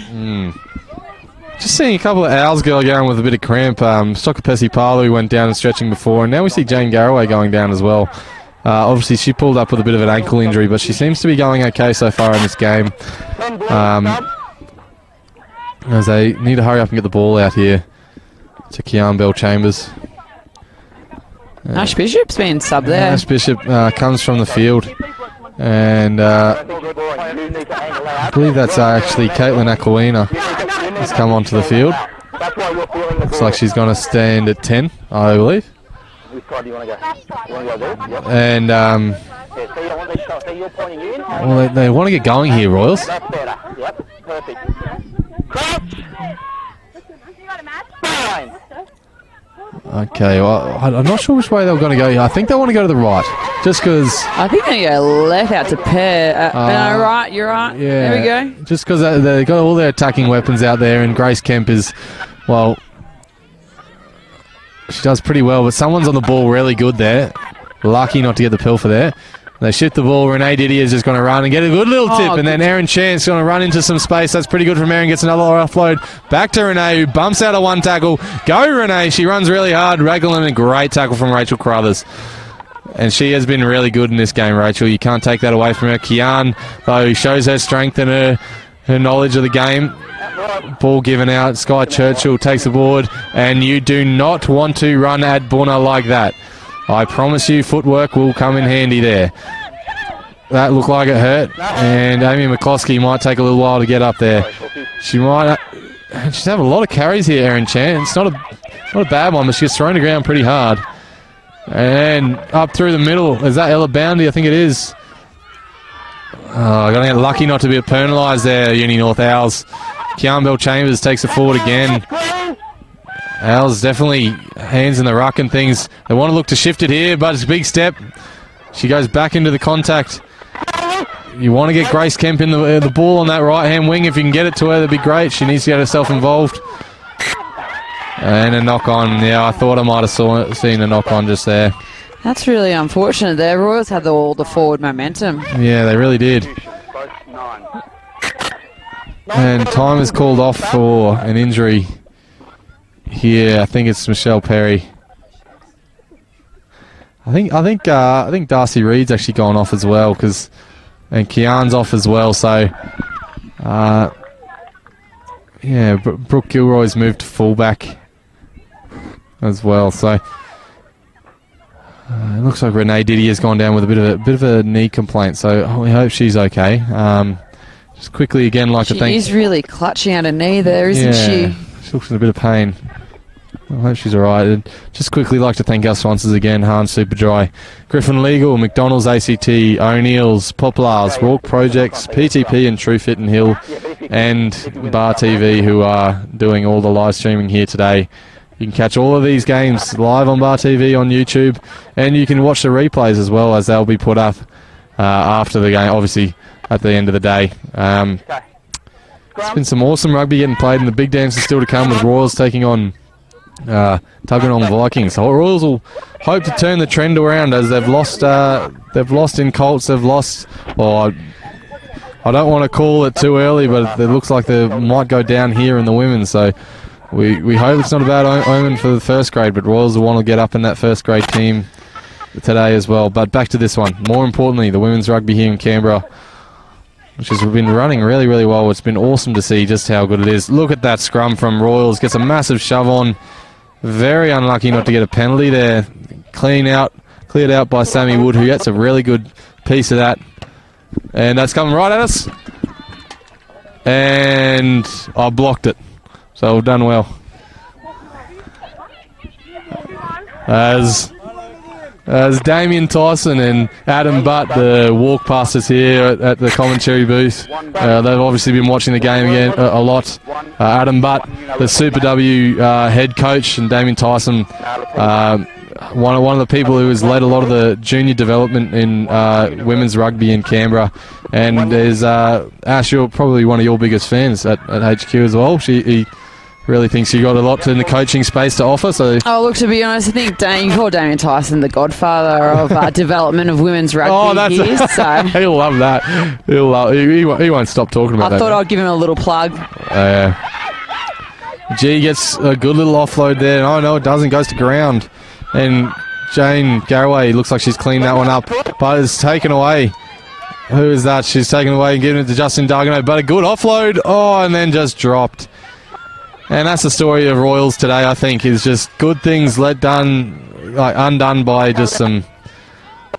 Just seeing a couple of Owls go down with a bit of cramp. Stokapesi Palu went down and stretching before, and now we see Jane Garraway going down as well. Obviously, she pulled up with a bit of an ankle injury, but she seems to be going okay so far in this game. As they need to hurry up and get the ball out here to Kian Bell-Chambers. Ash Bishop's been sub there. Ash Bishop comes from the field, and I believe that's actually Caitlin Aquilina has come onto the field. Looks like she's going to stand at 10, I believe. And well, they want to get going here, Royals. Okay, well, I'm not sure which way they were going to go here. I think they want to go to the right, just because... I think they go left out to pair. No, right, you're right. Yeah, there we go. Just because they've got all their attacking weapons out there, and Grace Kemp is, well, she does pretty well, but someone's on the ball really good there. Lucky not to get the pilfer there. They shift the ball. Renee Didier's just going to run and get a good little tip, and then Erin Chance going to run into some space. That's pretty good from Erin. Gets another offload back to Renee, who bumps out of one tackle. Go Renee! She runs really hard. Raglan, a great tackle from Rachel Carruthers. And she has been really good in this game, Rachel. You can't take that away from her. Kian, though, shows her strength and her knowledge of the game. Ball given out. Sky Churchill takes the board, and you do not want to run at Bunna like that. I promise you footwork will come in handy there. That looked like it hurt, and Amy McCloskey might take a little while to get up there. She's have a lot of carries here, Erin Chan. It's not a bad one, but she gets thrown to the ground pretty hard. And up through the middle. Is that Ella Boundy? I think it is. Oh, going to get lucky not to be penalised there, Uni-North Owls. Kian Bell-Chambers takes it forward again. Owls definitely hands in the ruck and things. They want to look to shift it here, but it's a big step. She goes back into the contact. You want to get Grace Kemp in the ball on that right-hand wing. If you can get it to her, that'd be great. She needs to get herself involved. And a knock-on. Yeah, I thought I might have seen a knock-on just there. That's really unfortunate there. Royals had all the forward momentum. Yeah, they really did. And time is called off for an injury here. I think it's Michelle Perry. I think Darcy Reed's actually gone off as well, and Kian's off as well. So Yeah, Brooke Gilroy's moved to fullback as well. So it looks like Renee Diddy has gone down with a bit of a knee complaint. So we hope she's okay. Just quickly again, like to thank. She is really clutching at her knee there, isn't she? She looks in a bit of pain. I hope she's alright. And just quickly like to thank our sponsors again: Hahn Superdry, Griffin Legal, McDonald's ACT, O'Neill's, Poplars, Walk Projects, PTP and True Fit and Hill, and Bar TV, who are doing all the live streaming here today. You can catch all of these games live on Bar TV on YouTube, and you can watch the replays as well, as they'll be put up after the game, obviously at the end of the day. It's been some awesome rugby getting played, and the big dance is still to come, with Royals taking on Tuggeranong Vikings. So Royals will hope to turn the trend around, as they've lost in Colts. They've lost, I don't want to call it too early, but it looks like they might go down here in the women. So we hope it's not a bad omen for the first grade, but Royals will want to get up in that first grade team today as well. But back to this one. More importantly, the women's rugby here in Canberra, which has been running really, really well. It's been awesome to see just how good it is. Look at that scrum from Royals. Gets a massive shove on. Very unlucky not to get a penalty there. Cleared out by Sammy Wood, who gets a really good piece of that. And that's coming right at us. And I blocked it. So we've done well. As Damien Tyson and Adam Butt, the walk pastors here at the commentary booth, they've obviously been watching the game again a lot. Adam Butt, the Super W head coach, and Damien Tyson, one of the people who has led a lot of the junior development in women's rugby in Canberra, and is Ash, you're probably one of your biggest fans at HQ as well. He really thinks you got a lot in the coaching space to offer. So, look, to be honest, I think you call Damien Tyson the godfather of development of women's rugby here. So he'll love that. He won't stop talking about that. I thought I'd give him a little plug. G gets a good little offload there. Oh, no, it doesn't. Goes to ground. And Jane Garraway looks like she's cleaned that one up, but it's taken away. Who is that? She's taken away and given it to Justin Dargano. But a good offload. Oh, and then just dropped. And that's the story of Royals today, I think, is just good things undone by just some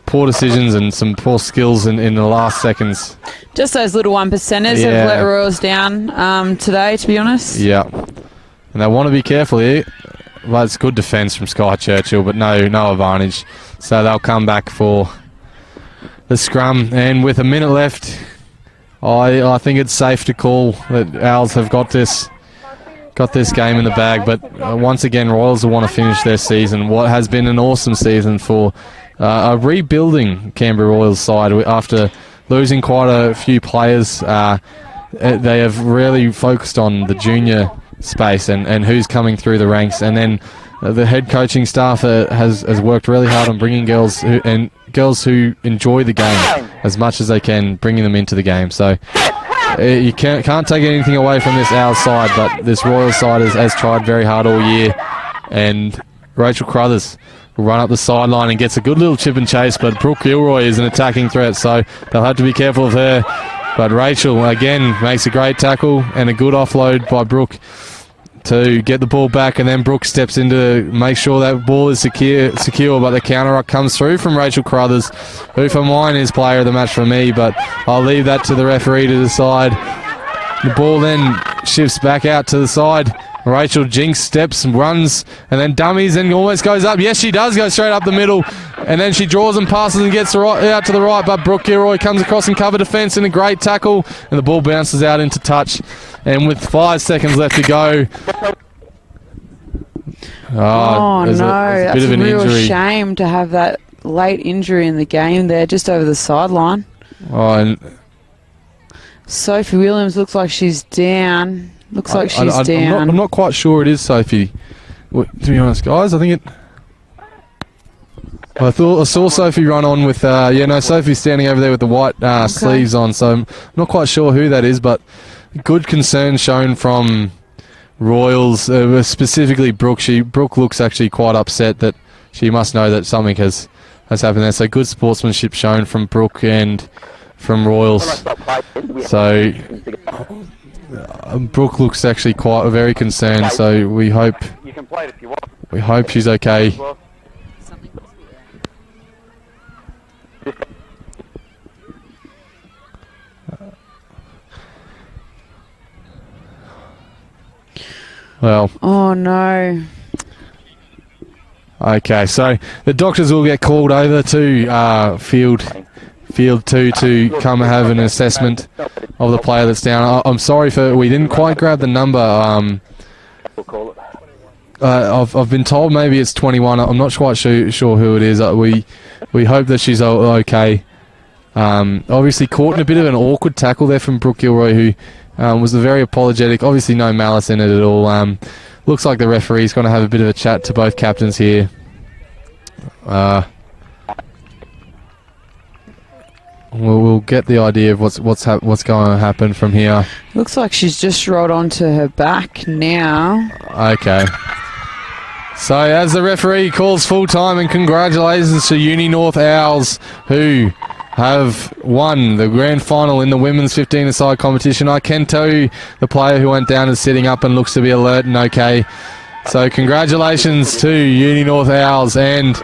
poor decisions and some poor skills in the last seconds. Just those little 1%ers have let Royals down today, to be honest. Yeah. And they want to be careful here. Well, it's good defence from Sky Churchill, but no advantage. So they'll come back for the scrum. And with a minute left, I think it's safe to call that Owls have got this game in the bag. But once again, Royals will want to finish their season, what has been an awesome season for a rebuilding Canberra Royals side. After losing quite a few players, they have really focused on the junior space and who's coming through the ranks. And then the head coaching staff has worked really hard on bringing girls who enjoy the game as much as they can, bringing them into the game. So you can't take anything away from this Owls side, but this Royals side has tried very hard all year. And Rachel Crothers will run up the sideline and gets a good little chip and chase, but Brooke Gilroy is an attacking threat, so they'll have to be careful of her. But Rachel, again, makes a great tackle and a good offload by Brooke to get the ball back, and then Brooke steps in to make sure that ball is secure, but the counter-ruck comes through from Rachel Crothers, who for mine is player of the match for me, but I'll leave that to the referee to decide. The ball then shifts back out to the side. Rachel jinks, steps and runs, and then dummies and almost goes up. Yes, she does go straight up the middle, and then she draws and passes and gets out to the right, but Brooke Gilroy comes across and cover defence and a great tackle, and the ball bounces out into touch. And with 5 seconds left to go, that's a bit of an real injury. Shame to have that late injury in the game there, just over the sideline. And Sophie Williams looks like she's down. Down. I'm not quite sure it is Sophie. To be honest, guys, I think it. I saw Sophie run on with. Sophie's standing over there with the white sleeves on, so I'm not quite sure who that is, but good concern shown from Royals, specifically Brooke. Brooke looks actually quite upset that she must know that something has happened there. So good sportsmanship shown from Brooke and from Royals. So Brooke looks actually quite very concerned, so we hope You can play it if you want. she's okay. Well, Well, Oh no. okay, so the doctors will get called over to field 2 to come have an assessment of the player that's down. I'm sorry we didn't quite grab the number. we'll call it. I've been told maybe it's 21. I'm not quite sure who it is. We hope that she's okay. Obviously caught in a bit of an awkward tackle there from Brooke Gilroy, who was very apologetic. Obviously no malice in it at all. Looks like the referee's going to have a bit of a chat to both captains here. We'll get the idea of what's going to happen from here. Looks like she's just rolled onto her back now. Okay. So as the referee calls full time, and congratulations to Uni-North Owls, who have won the grand final in the women's 15-a-side competition. I can tell you the player who went down is sitting up and looks to be alert and okay. So congratulations to Uni-North Owls, and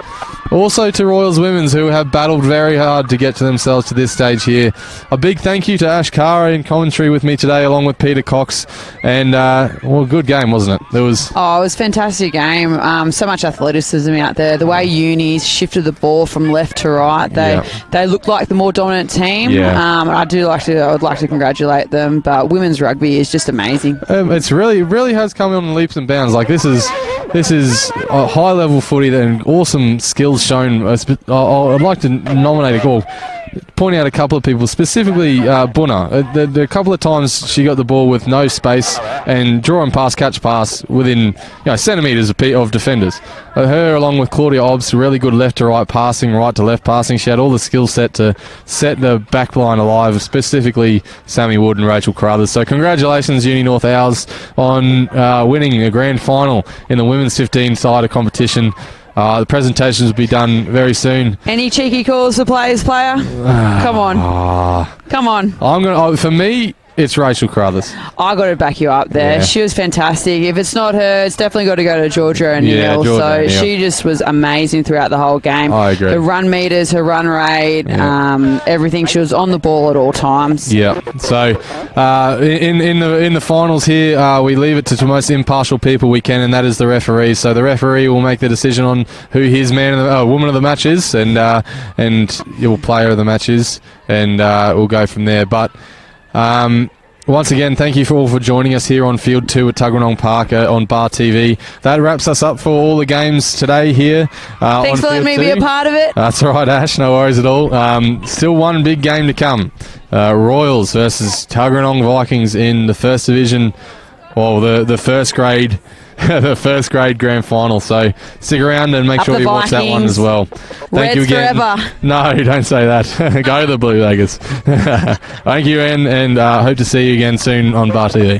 also to Royals Women's, who have battled very hard to get to themselves to this stage here. A big thank you to Ash Kara in commentary with me today, along with Peter Cox. And, well, good game, wasn't it? It was a fantastic game. So much athleticism out there. The way Uni's shifted the ball from left to right, they look like the more dominant team. Yeah. I would like to congratulate them. But women's rugby is just amazing. It's really has come on leaps and bounds. Like this is a high level footy and awesome skills shown. I'd like to nominate a goal. Point out a couple of people, specifically Bunna. A couple of times she got the ball with no space and draw and pass, catch pass within centimetres of defenders. Her along with Claudia Obbs, really good left to right passing, right to left passing. She had all the skill set to set the back line alive, specifically Sammy Wood and Rachel Carruthers. So congratulations Uni-North Owls on winning a grand final in the women's 15-side competition. The presentations will be done very soon. Any cheeky calls for player? Come on. For me, it's Rachel Carruthers. I got to back you up there. Yeah. She was fantastic. If it's not her, it's definitely got to go to Georgia O'Neill. Yeah, Georgia O'Neill. She just was amazing throughout the whole game. I agree. Her run meters, her run rate, everything. She was on the ball at all times. Yeah. So in the finals here, we leave it to the most impartial people we can, and that is the referee. So the referee will make the decision on who his woman of the match is, and your player of the match is, and we'll go from there. But once again, thank you all for joining us here on Field 2 at Tuggeranong Park on Bar TV. That wraps us up for all the games today here. Thanks for letting me be a part of it. That's all right, Ash. No worries at all. Still one big game to come. Royals versus Tuggeranong Vikings in the first division. Well, the first grade. The first grade grand final. So stick around and make sure you watch that one as well. Thank you again. Forever. No, don't say that. Go to the Blue Vegas. Thank you, and hope to see you again soon on Bar TV.